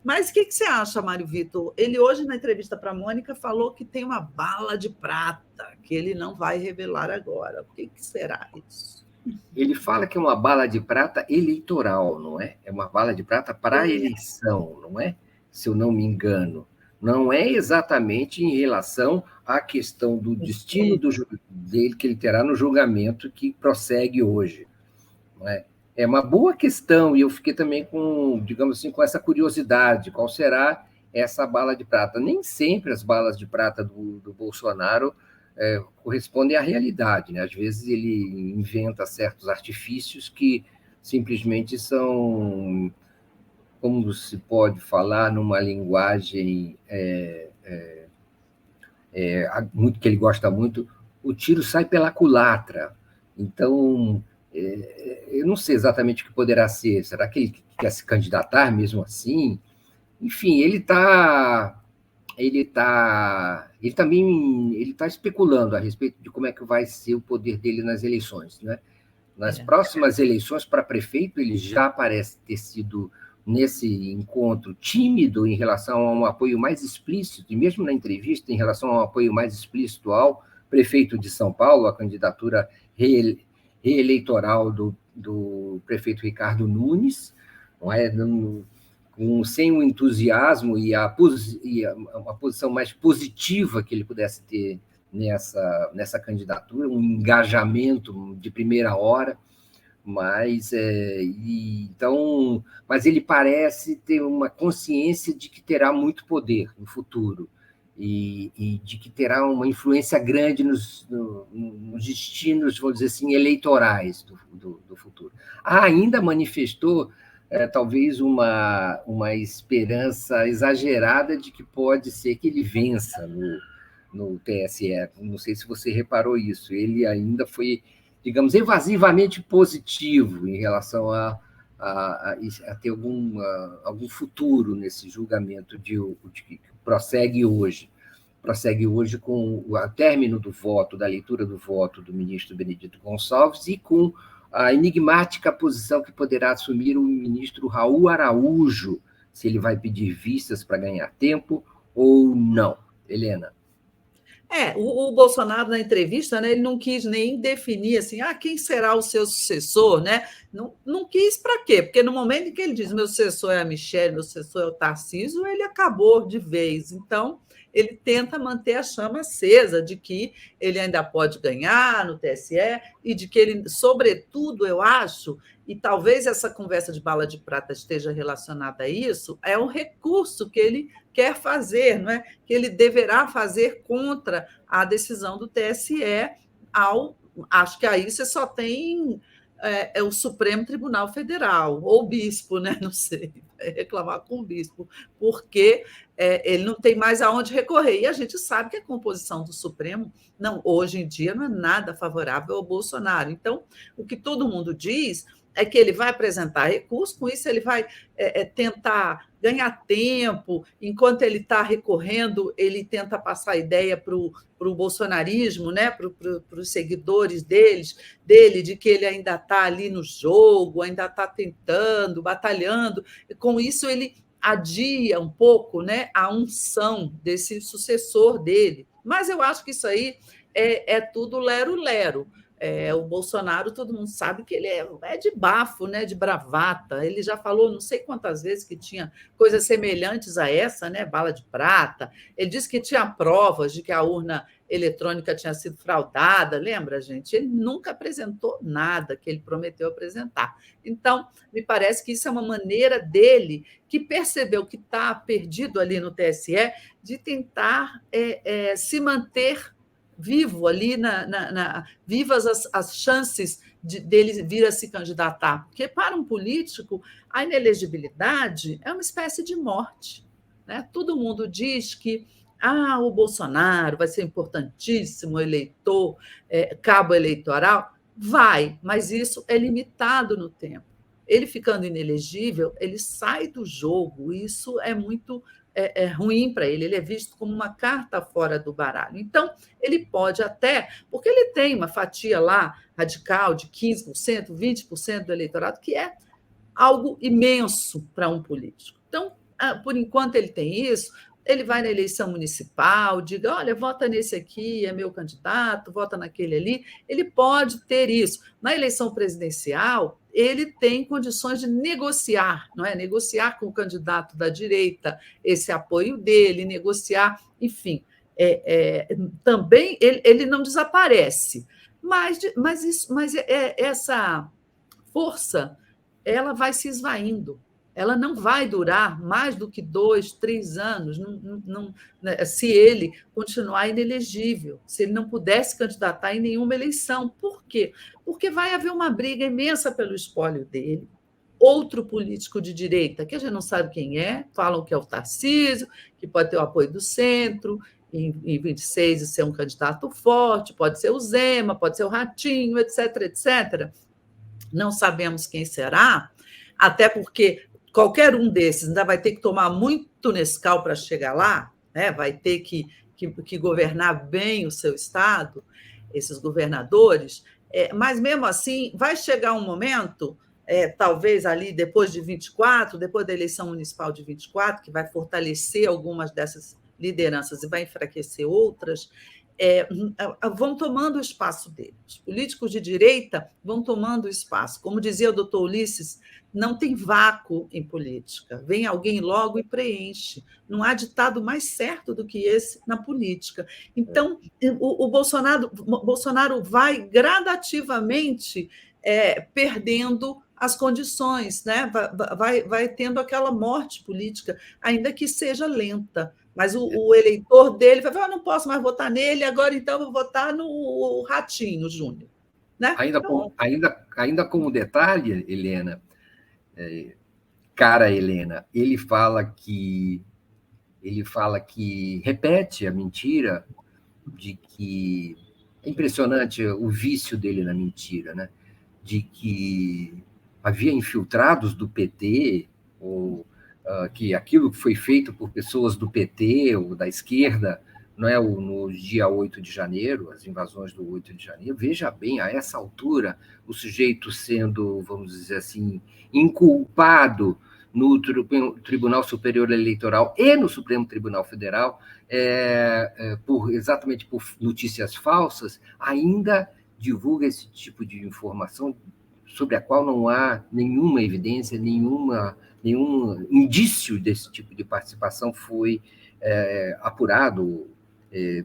Mas o que você acha, Mário Vitor? Ele hoje, na entrevista para a Mônica, falou que tem uma bala de prata, que ele não vai revelar agora. O que será isso? Ele fala que é uma bala de prata eleitoral, não é? É uma bala de prata para a eleição, não é? Se eu não me engano. Não é exatamente em relação à questão do destino dele que ele terá no julgamento que prossegue hoje. Não é? É uma boa questão, e eu fiquei também com, digamos assim, com essa curiosidade: qual será essa bala de prata? Nem sempre as balas de prata do Bolsonaro correspondem à realidade, né? Às vezes ele inventa certos artifícios que simplesmente são, como se pode falar numa linguagem muito que ele gosta muito, o tiro sai pela culatra. Então, eu não sei exatamente o que poderá ser. Será que ele quer se candidatar mesmo assim? Enfim, ele também ele está especulando a respeito de como é que vai ser o poder dele nas eleições, né? Nas próximas eleições para prefeito, ele já parece ter sido, nesse encontro, tímido em relação a um apoio mais explícito, e mesmo na entrevista, em relação a um apoio mais explícito ao prefeito de São Paulo, a candidatura reeleitoral do prefeito Ricardo Nunes, não é? Sem o entusiasmo e uma posição mais positiva que ele pudesse ter nessa candidatura, um engajamento de primeira hora, mas ele parece ter uma consciência de que terá muito poder no futuro e de que terá uma influência grande nos destinos, vamos dizer assim, eleitorais do futuro. Ainda manifestou talvez uma esperança exagerada de que pode ser que ele vença no TSE. Não sei se você reparou isso. Ele ainda foi, digamos, evasivamente positivo em relação a ter algum futuro nesse julgamento que prossegue hoje. Prossegue hoje com o término do voto, da leitura do voto do ministro Benedito Gonçalves e com a enigmática posição que poderá assumir o ministro Raul Araújo, se ele vai pedir vistas para ganhar tempo ou não. Helena. O Bolsonaro, na entrevista, né, ele não quis nem definir assim, quem será o seu sucessor, né? Não quis para quê? Porque no momento em que ele diz meu sucessor é a Michelle, meu sucessor é o Tarcísio, ele acabou de vez. Então, ele tenta manter a chama acesa de que ele ainda pode ganhar no TSE e de que ele, sobretudo, eu acho, e talvez essa conversa de bala de prata esteja relacionada a isso, é um recurso que ele quer fazer, não é? Que ele deverá fazer contra a decisão do TSE. Acho que aí você só tem é o Supremo Tribunal Federal, ou o bispo, né? Não sei, reclamar com o bispo, porque ele não tem mais aonde recorrer. E a gente sabe que a composição do Supremo, não, hoje em dia, não é nada favorável ao Bolsonaro. Então, o que todo mundo diz é que ele vai apresentar recurso, com isso ele vai tentar ganhar tempo, enquanto ele está recorrendo, ele tenta passar a ideia para o bolsonarismo, né? Para os seguidores dele, de que ele ainda está ali no jogo, ainda está tentando, batalhando, e com isso ele adia um pouco, né, a unção desse sucessor dele. Mas eu acho que isso aí é tudo lero-lero. O Bolsonaro, todo mundo sabe que ele é de bafo, né, de bravata. Ele já falou não sei quantas vezes que tinha coisas semelhantes a essa, né, bala de prata. Ele disse que tinha provas de que a urna eletrônica tinha sido fraudada, lembra, gente? Ele nunca apresentou nada que ele prometeu apresentar. Então, me parece que isso é uma maneira dele, que percebeu que está perdido ali no TSE, de tentar se manter vivo ali, vivas as chances dele vir a se candidatar. Porque, para um político, a inelegibilidade é uma espécie de morte. Né? Todo mundo diz que o Bolsonaro vai ser importantíssimo eleitor, cabo eleitoral. Vai, mas isso é limitado no tempo. Ele ficando inelegível, ele sai do jogo. Isso é muito ruim para ele. Ele é visto como uma carta fora do baralho. Então, ele pode até, porque ele tem uma fatia lá radical de 15%, 20% do eleitorado, que é algo imenso para um político. Então, por enquanto ele tem isso, ele vai na eleição municipal, diga, olha, vota nesse aqui, é meu candidato, vota naquele ali. Ele pode ter isso. Na eleição presidencial, ele tem condições de negociar, não é? Negociar com o candidato da direita esse apoio dele, negociar, enfim. Também ele não desaparece, mas essa força ela vai se esvaindo. Ela não vai durar mais do que 2, 3 anos, se ele continuar inelegível, se ele não puder se candidatar em nenhuma eleição. Por quê? Porque vai haver uma briga imensa pelo espólio dele. Outro político de direita, que a gente não sabe quem é, falam que é o Tarcísio, que pode ter o apoio do centro, em 26 e ser um candidato forte, pode ser o Zema, pode ser o Ratinho, etc., etc. Não sabemos quem será, até porque qualquer um desses ainda vai ter que tomar muito Nescau para chegar lá, né? Vai ter que governar bem o seu estado, esses governadores, mas mesmo assim vai chegar um momento, talvez ali depois de 24, depois da eleição municipal de 24, que vai fortalecer algumas dessas lideranças e vai enfraquecer outras, vão tomando o espaço deles. Os políticos de direita vão tomando o espaço. Como dizia o doutor Ulisses, não tem vácuo em política. Vem alguém logo e preenche. Não há ditado mais certo do que esse na política. Então, o Bolsonaro vai gradativamente perdendo as condições, né? Vai tendo aquela morte política, ainda que seja lenta. Mas o eleitor dele vai falar, não posso mais votar nele, agora então vou votar no Ratinho Júnior. Né? Ainda como detalhe, Helena, cara Helena, ele fala que repete a mentira de que é impressionante o vício dele na mentira, né? De que havia infiltrados do PT, ou que aquilo foi feito por pessoas do PT ou da esquerda, não é, no dia 8 de janeiro, as invasões do 8 de janeiro. Veja bem, a essa altura, o sujeito sendo, vamos dizer assim, inculpado no Tribunal Superior Eleitoral e no Supremo Tribunal Federal, exatamente por notícias falsas, ainda divulga esse tipo de informação sobre a qual não há nenhuma evidência, nenhum indício desse tipo de participação foi apurado,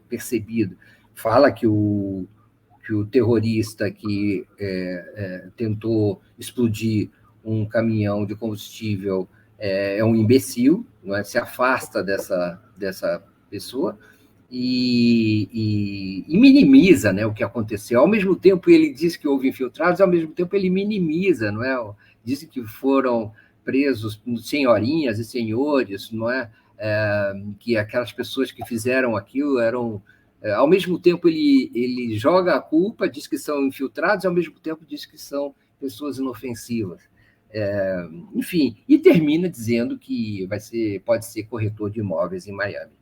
percebido. Fala que o terrorista que tentou explodir um caminhão de combustível é um imbecil, não é? Se afasta dessa pessoa, e minimiza, né, o que aconteceu. Ao mesmo tempo, ele diz que houve infiltrados, ao mesmo tempo, ele minimiza, não é? Dizem que foram presos senhorinhas e senhores, não é? Que aquelas pessoas que fizeram aquilo eram. Ao mesmo tempo, ele joga a culpa, diz que são infiltrados, ao mesmo tempo, diz que são pessoas inofensivas. Enfim, e termina dizendo que pode ser corretor de imóveis em Miami.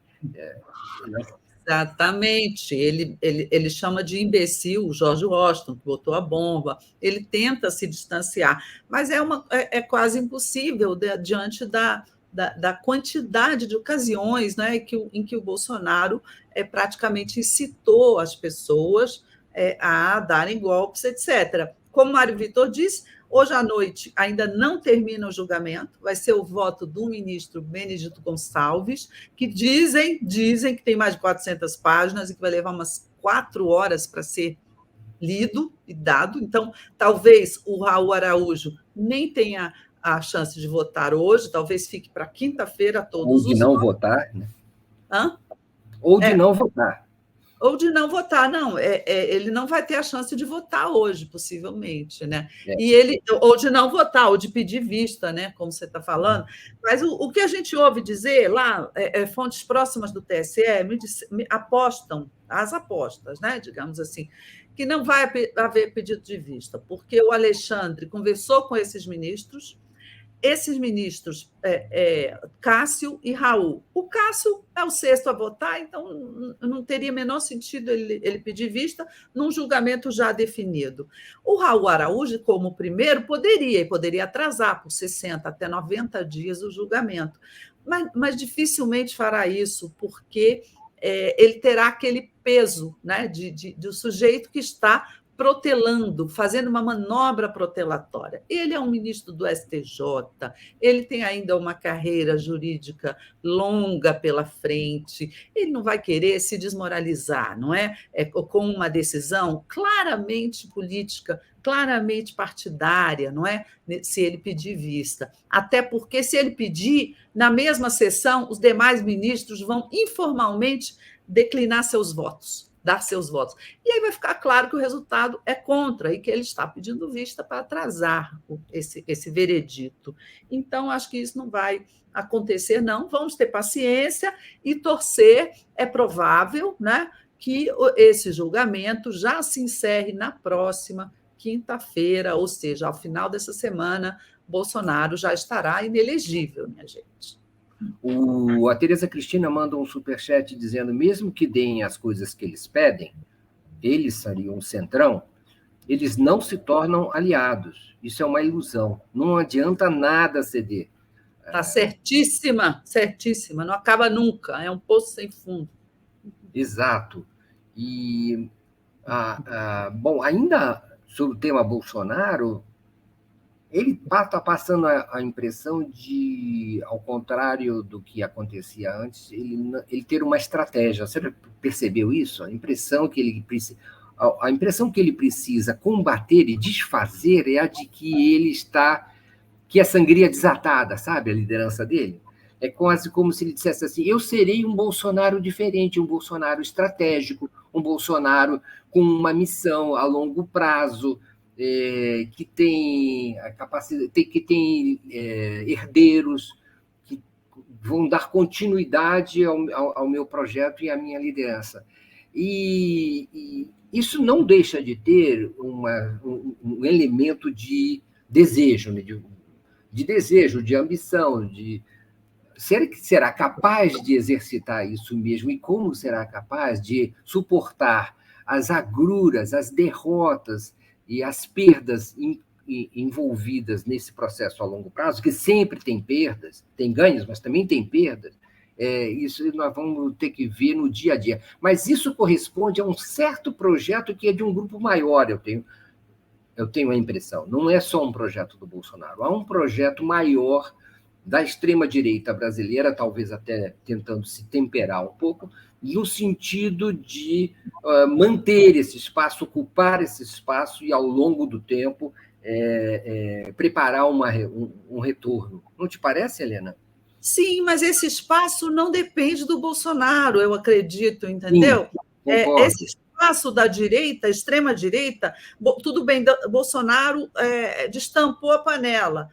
Exatamente. Ele chama de imbecil o George Washington, que botou a bomba. Ele tenta se distanciar, mas é quase impossível diante da quantidade de ocasiões, né, em que o Bolsonaro praticamente incitou as pessoas a darem golpes, etc. Como o Mário Vitor disse, hoje à noite ainda não termina o julgamento, vai ser o voto do ministro Benedito Gonçalves, que dizem que tem mais de 400 páginas e que vai levar umas 4 horas para ser lido e dado. Então, talvez o Raul Araújo nem tenha a chance de votar hoje, talvez fique para quinta-feira todos os votos. Ou de não votar, né? Hã? Ou de não votar. Ou de não votar, não. Ele não vai ter a chance de votar hoje, possivelmente, né? Ou de não votar, ou de pedir vista, né? Como você está falando. Mas o que a gente ouve dizer lá, fontes próximas do TSE apostam, as apostas, né? Digamos assim, que não vai haver pedido de vista, porque o Alexandre conversou com esses ministros, Cássio e Raul. O Cássio é o sexto a votar, então não teria menor sentido ele pedir vista num julgamento já definido. O Raul Araújo, como o primeiro, poderia atrasar por 60 até 90 dias o julgamento, mas dificilmente fará isso, porque ele terá aquele peso, né, do sujeito que está protelando, fazendo uma manobra protelatória. Ele é um ministro do STJ, ele tem ainda uma carreira jurídica longa pela frente, ele não vai querer se desmoralizar, não é? Com uma decisão claramente política, claramente partidária, não é? Se ele pedir vista. Até porque, se ele pedir, na mesma sessão, os demais ministros vão informalmente declinar seus votos, dar seus votos. E aí vai ficar claro que o resultado é contra e que ele está pedindo vista para atrasar esse veredito. Então, acho que isso não vai acontecer, não. Vamos ter paciência e torcer. É provável, né, que esse julgamento já se encerre na próxima quinta-feira, ou seja, ao final dessa semana, Bolsonaro já estará inelegível, minha gente. A Tereza Cristina manda um superchat dizendo: mesmo que deem as coisas que eles pedem, eles seriam um centrão, eles não se tornam aliados. Isso é uma ilusão. Não adianta nada ceder. Está certíssima, certíssima. Não acaba nunca. É um poço sem fundo. Exato. E, bom, ainda sobre o tema Bolsonaro, ele está passando a impressão de, ao contrário do que acontecia antes, ele ter uma estratégia. Você percebeu isso? A impressão que ele precisa combater e desfazer é a de que é sangria desatada, sabe? A liderança dele. É quase como se ele dissesse assim: eu serei um Bolsonaro diferente, um Bolsonaro estratégico, um Bolsonaro com uma missão a longo prazo, que tem a capacidade, que tem herdeiros que vão dar continuidade ao meu projeto e à minha liderança. E isso não deixa de ter um elemento de desejo, né? de desejo, de ambição, será capaz de exercitar isso mesmo? E como será capaz de suportar as agruras, as derrotas e as perdas envolvidas nesse processo a longo prazo, que sempre tem perdas, tem ganhos, mas também tem perdas? Isso nós vamos ter que ver no dia a dia. Mas isso corresponde a um certo projeto que é de um grupo maior, eu tenho a impressão. Não é só um projeto do Bolsonaro, há um projeto maior da extrema-direita brasileira, talvez até tentando se temperar um pouco, no sentido de manter esse espaço, ocupar esse espaço e, ao longo do tempo, preparar um retorno. Não te parece, Helena? Sim, mas esse espaço não depende do Bolsonaro, eu acredito, Sim, entendeu? Esse concordo. espaço da direita, extrema-direita, tudo bem, Bolsonaro destampou a panela,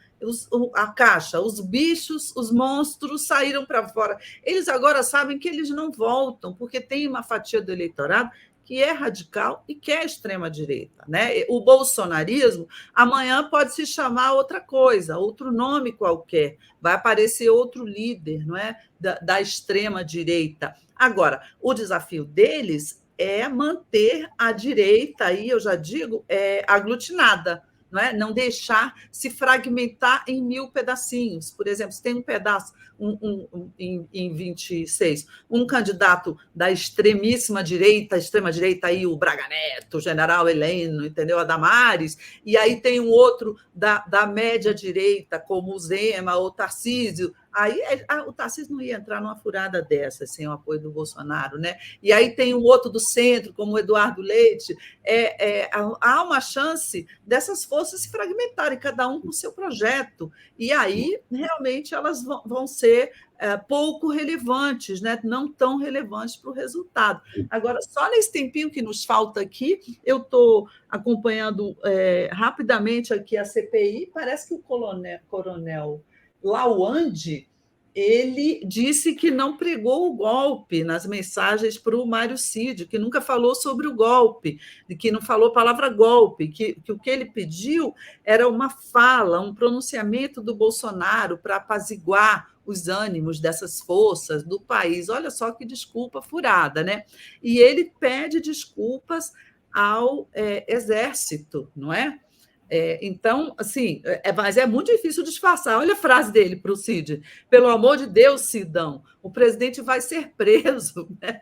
a caixa, os bichos, os monstros saíram para fora. Eles agora sabem que eles não voltam, porque tem uma fatia do eleitorado que é radical e que é extrema-direita. Né? O bolsonarismo amanhã pode se chamar outra coisa, outro nome qualquer, vai aparecer outro líder, não é? Da extrema-direita. Agora, o desafio deles é manter a direita, aí eu já digo, aglutinada, não é? Não deixar se fragmentar em 1000 pedacinhos. Por exemplo, se tem um pedaço em 26, um candidato da extrema direita, aí o Braga Neto, o general Heleno, entendeu? A Damares, e aí tem um outro da média direita, como o Zema ou o Tarcísio. Aí o Tarcísio não ia entrar numa furada dessa sem o apoio do Bolsonaro, né? E aí tem um outro do centro, como o Eduardo Leite. Há uma chance dessas forças se fragmentarem, cada um com o seu projeto. E aí, realmente, elas vão ser pouco relevantes, né? Não tão relevantes para o resultado. Agora, só nesse tempinho que nos falta aqui, eu estou acompanhando rapidamente aqui a CPI, parece que o coronel Lawande, ele disse que não pregou o golpe nas mensagens para o Mário Cid, que nunca falou sobre o golpe, que não falou a palavra golpe, que o que ele pediu era uma fala, um pronunciamento do Bolsonaro para apaziguar os ânimos dessas forças do país. Olha só que desculpa furada, né? E ele pede desculpas ao Exército, não é? Então, assim, mas é muito difícil disfarçar. Olha a frase dele para o Cid: pelo amor de Deus, Sidão, o presidente vai ser preso. Né?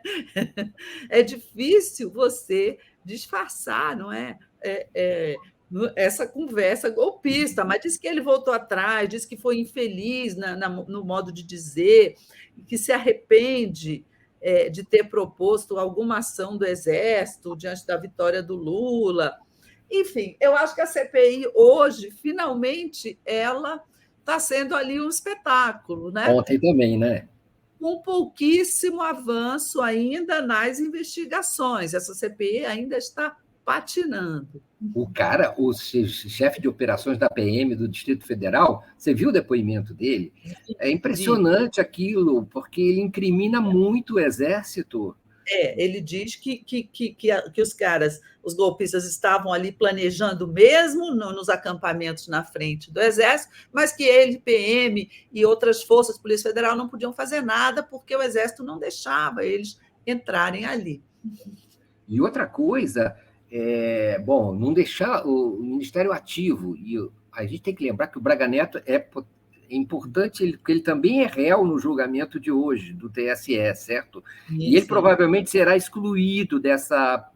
É difícil você disfarçar, não é? Essa conversa golpista, mas disse que ele voltou atrás, disse que foi infeliz no modo de dizer, que se arrepende de ter proposto alguma ação do Exército diante da vitória do Lula. Enfim, eu acho que a CPI hoje, finalmente, ela está sendo ali um espetáculo, né? Ontem também, né? Com pouquíssimo avanço ainda nas investigações. Essa CPI ainda está patinando. O chefe de operações da PM do Distrito Federal, você viu o depoimento dele? É impressionante aquilo, porque ele incrimina muito o Exército. Ele diz que os caras, os golpistas, estavam ali planejando mesmo nos acampamentos na frente do Exército, mas que ele, PM e outras forças, Polícia Federal, não podiam fazer nada porque o Exército não deixava eles entrarem ali. E outra coisa, bom, não deixar o Ministério ativo. E a gente tem que lembrar que o Braga Neto é importante, porque ele também é réu no julgamento de hoje, do TSE, certo? E ele provavelmente será excluído dessa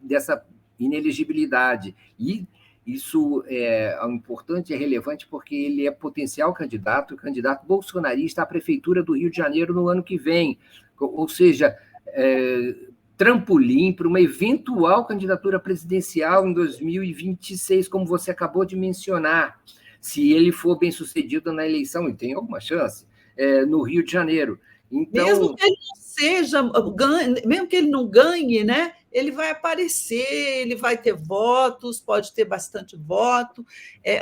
inelegibilidade. E isso é importante e relevante porque ele é potencial candidato bolsonarista à Prefeitura do Rio de Janeiro no ano que vem. Ou seja, trampolim para uma eventual candidatura presidencial em 2026, como você acabou de mencionar. Se ele for bem sucedido na eleição, e tem alguma chance, no Rio de Janeiro. Então, mesmo que ele não seja, mesmo que ele não ganhe, né? Ele vai aparecer, ele vai ter votos, pode ter bastante voto,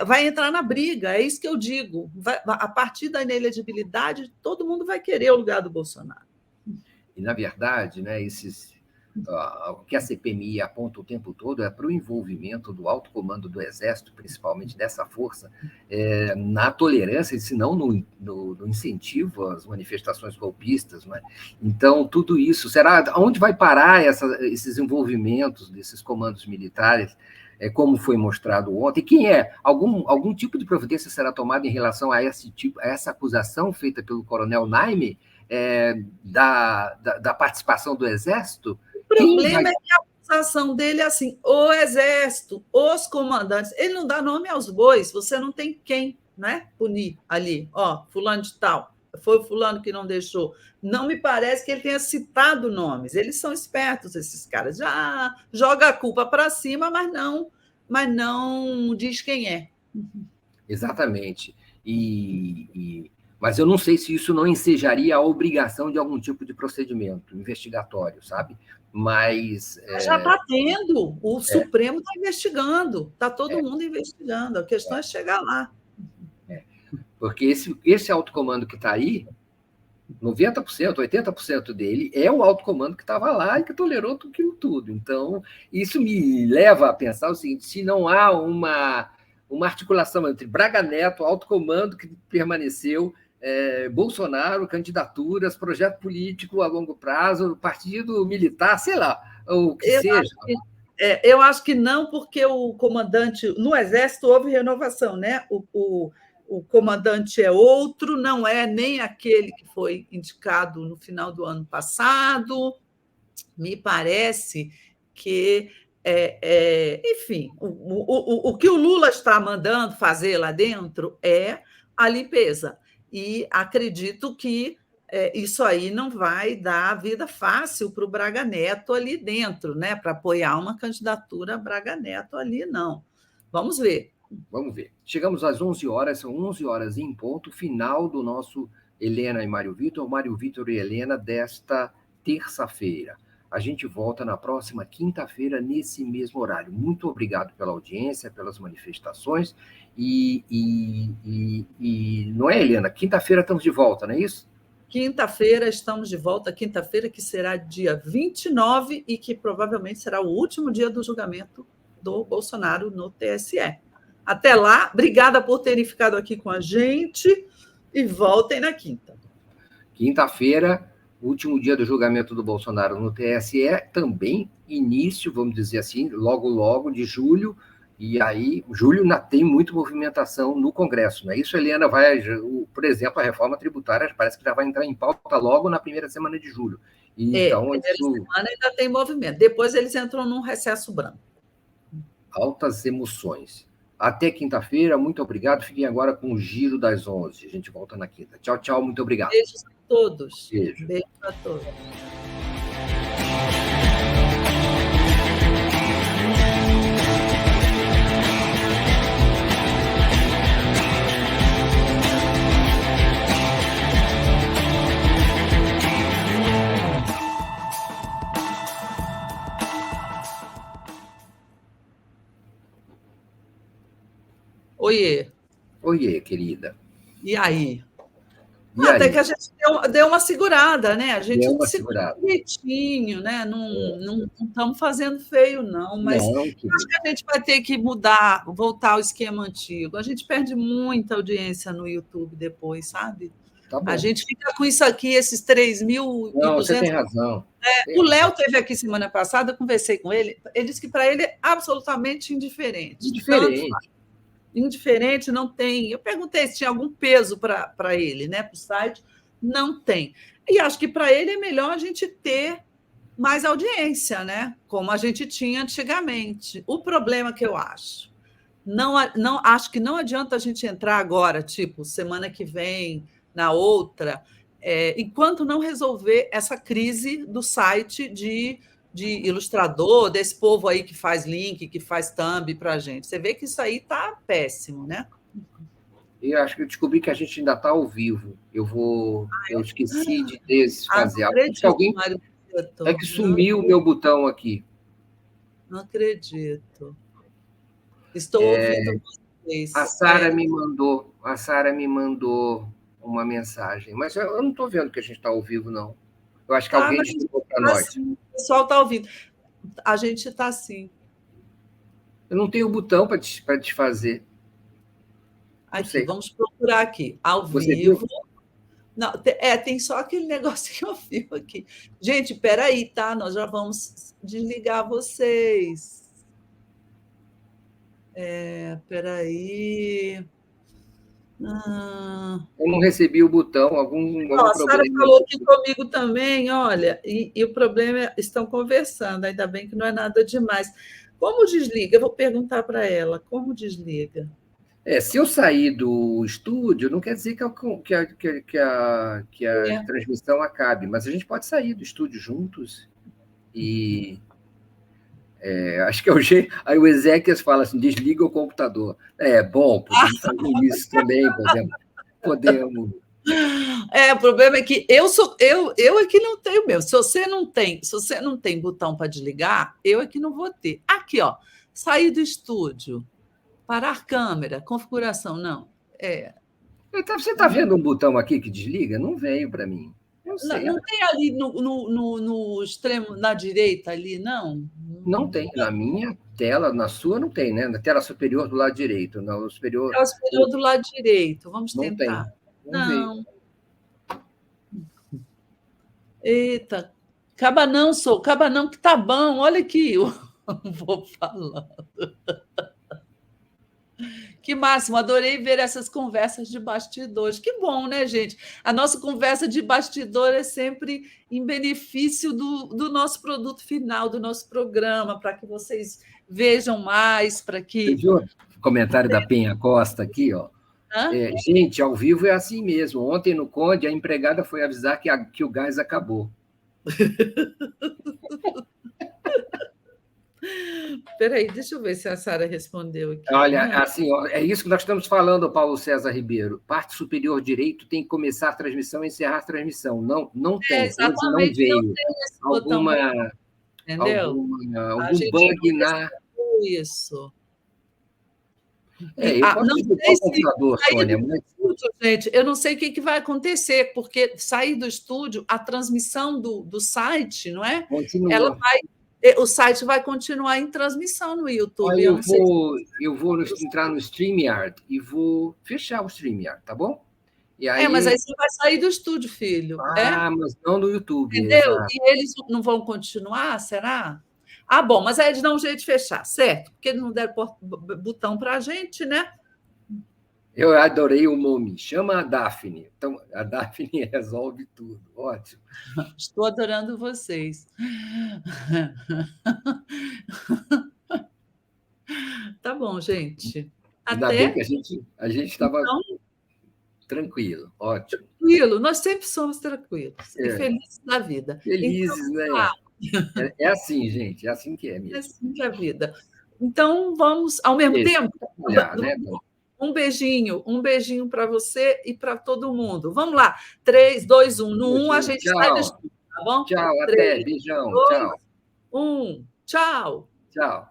vai entrar na briga, é isso que eu digo. A partir da inelegibilidade, todo mundo vai querer o lugar do Bolsonaro. E, na verdade, né, o que a CPMI aponta o tempo todo é para o envolvimento do alto comando do Exército, principalmente dessa força, na tolerância, se não no incentivo às manifestações golpistas. Né? Então, tudo isso, onde vai parar esses envolvimentos desses comandos militares, como foi mostrado ontem? Algum tipo de providência será tomada em relação a essa acusação feita pelo coronel Naime, da participação do Exército? O problema é que a acusação dele é assim: o Exército, os comandantes, ele não dá nome aos bois, você não tem quem, né, punir ali, fulano de tal, foi o fulano que não deixou. Não me parece que ele tenha citado nomes, eles são espertos, esses caras, já joga a culpa para cima, mas não diz quem é. Exatamente. Mas eu não sei se isso não ensejaria a obrigação de algum tipo de procedimento investigatório, sabe? Mas... Já está tendo, o Supremo está investigando, está todo mundo investigando, a questão é chegar lá. Porque esse alto comando que está aí, 90%, 80% dele é o alto comando que estava lá e que tolerou tudo. Então, isso me leva a pensar o seguinte: se não há uma articulação entre Braga Neto, alto comando que permaneceu, Bolsonaro, candidaturas, projeto político a longo prazo, partido militar, sei lá, o que seja. Eu acho que não, porque o comandante... No Exército houve renovação, né? O comandante é outro, não é nem aquele que foi indicado no final do ano passado. Me parece que, enfim, o que o Lula está mandando fazer lá dentro é a limpeza. E acredito que isso aí não vai dar vida fácil para o Braga Neto ali dentro, né? Para apoiar uma candidatura Braga Neto ali, não. Vamos ver. Vamos ver. Chegamos às 11 horas, são 11 horas em ponto, final do nosso Helena e Mário Vitor e Helena desta terça-feira. A gente volta na próxima quinta-feira, nesse mesmo horário. Muito obrigado pela audiência, pelas manifestações. E não é, Helena? Quinta-feira estamos de volta, não é isso? Quinta-feira estamos de volta, quinta-feira que será dia 29 e que provavelmente será o último dia do julgamento do Bolsonaro no TSE. Até lá, obrigada por terem ficado aqui com a gente e voltem na quinta. Quinta-feira, último dia do julgamento do Bolsonaro no TSE, também início, vamos dizer assim, logo de julho, e aí, julho ainda tem muita movimentação no Congresso, não é isso, Helena? Por exemplo, a reforma tributária parece que já vai entrar em pauta logo na primeira semana de julho. Então, primeira semana ainda tem movimento, depois eles entram num recesso branco. Altas emoções. Até quinta-feira, muito obrigado. Fiquem agora com o Giro das 11. A gente volta na quinta. Tchau, tchau, muito obrigado. Beijos a todos. Beijo. Beijo a todos. Oiê. Oiê, querida. E aí? Até que a gente deu uma segurada, né? A gente segurou direitinho, né? Não estamos fazendo feio, não, mas acho que a gente vai ter que mudar, voltar ao esquema antigo. A gente perde muita audiência no YouTube depois, sabe? Tá bom. A gente fica com isso aqui, esses 3.200. Não, você tem razão. O Léo esteve aqui semana passada, eu conversei com ele, ele disse que para ele é absolutamente indiferente. Indiferente, não tem. Eu perguntei se tinha algum peso para ele, né, para o site. Não tem. E acho que para ele é melhor a gente ter mais audiência, né? Como a gente tinha antigamente. O problema que eu acho, acho que não adianta a gente entrar agora, tipo, semana que vem, na outra, enquanto não resolver essa crise do site de ilustrador, desse povo aí que faz link, que faz thumb para a gente. Você vê que isso aí está péssimo, né? Eu acho que eu descobri que a gente ainda está ao vivo. Eu esqueci de desfazer. Alguém é que sumiu o meu botão aqui. Não acredito. Estou ouvindo vocês. A Sara me mandou uma mensagem, mas eu não estou vendo que a gente está ao vivo, não. Eu acho que alguém explicou para nós. Assim, o pessoal está ouvindo. A gente está assim. Eu não tenho botão para desfazer. Aqui, vamos procurar aqui. Ao Você vivo. Viu? Não, tem só aquele negocinho ao vivo aqui. Gente, espera aí, tá? Nós já vamos desligar vocês. Espera aí. Eu não recebi o botão, algum problema. A Sara falou aqui comigo também, olha, e o problema é, estão conversando, ainda bem que não é nada demais. Como desliga? Eu vou perguntar para ela, como desliga? Se eu sair do estúdio, não quer dizer que a transmissão acabe, mas a gente pode sair do estúdio juntos e... acho que é o jeito. Aí o Ezequias fala assim: desliga o computador. Bom, podemos fazer isso também, podemos. O problema é que eu é que não tenho mesmo. Se você não tem botão para desligar, eu é que não vou ter. Aqui, ó, sair do estúdio, parar câmera, configuração, não. Então, você está vendo um botão aqui que desliga? Não veio para mim. Não Não, sei. não tem ali no extremo, na direita ali, não? Não tem. Na minha tela, na sua não tem, né? Na tela superior do lado direito. No superior. Ela superior do lado direito. Vamos Não tem. tentar. Não veio. Não. Eita. Acaba não, que tá bom. Olha aqui, eu vou falando. Que máximo, adorei ver essas conversas de bastidores. Que bom, né, gente? A nossa conversa de bastidor é sempre em benefício do nosso produto final, do nosso programa, para que vocês vejam mais, para Você que. viu o comentário da Penha Costa aqui, ó? Gente, ao vivo é assim mesmo. Ontem no Conde, a empregada foi avisar que o gás acabou. Espera aí, deixa eu ver se a Sara respondeu aqui. Olha, Não. assim, ó, é isso que nós estamos falando, Paulo César Ribeiro. Parte superior direito tem que começar a transmissão e encerrar a transmissão. Não tem, hoje não Exatamente, não veio. tem esse botão, entendeu? A Algum gente não bug na. recebeu isso. Eu posso Não desligar sei o computador, se sair Sônia, do mas estúdio, gente, eu não sei o que vai acontecer, porque sair do estúdio, a transmissão do site, não é? continua. O site vai continuar em transmissão no YouTube. Aí Eu não sei eu vou entrar no StreamYard e vou fechar o StreamYard, tá bom? E mas aí aí. você vai sair do estúdio, filho. Mas não no YouTube, Entendeu? exato. E eles não vão continuar, será? Bom, mas aí eles dão um jeito de fechar, certo? Porque eles não deram botão para a gente, né? Eu adorei o nome, chama a Daphne. Então, a Daphne resolve tudo. Ótimo. Estou adorando vocês. Tá bom, gente. Ainda bem Até. que a gente estava Então, tranquilo, ótimo. tranquilo, nós sempre somos tranquilos e É, felizes da vida. Então, felizes, né? É assim, gente, é assim que é é mesmo. assim que é a vida. Então, vamos, ao mesmo tempo, Olhar, né? um beijinho para você e para todo mundo. Vamos lá. 3, 2, 1. No 1, a gente sai do Tchau. estúdio, tá bom? Tchau, 3, até. Beijão. 2, Tchau. 1. Tchau. Tchau.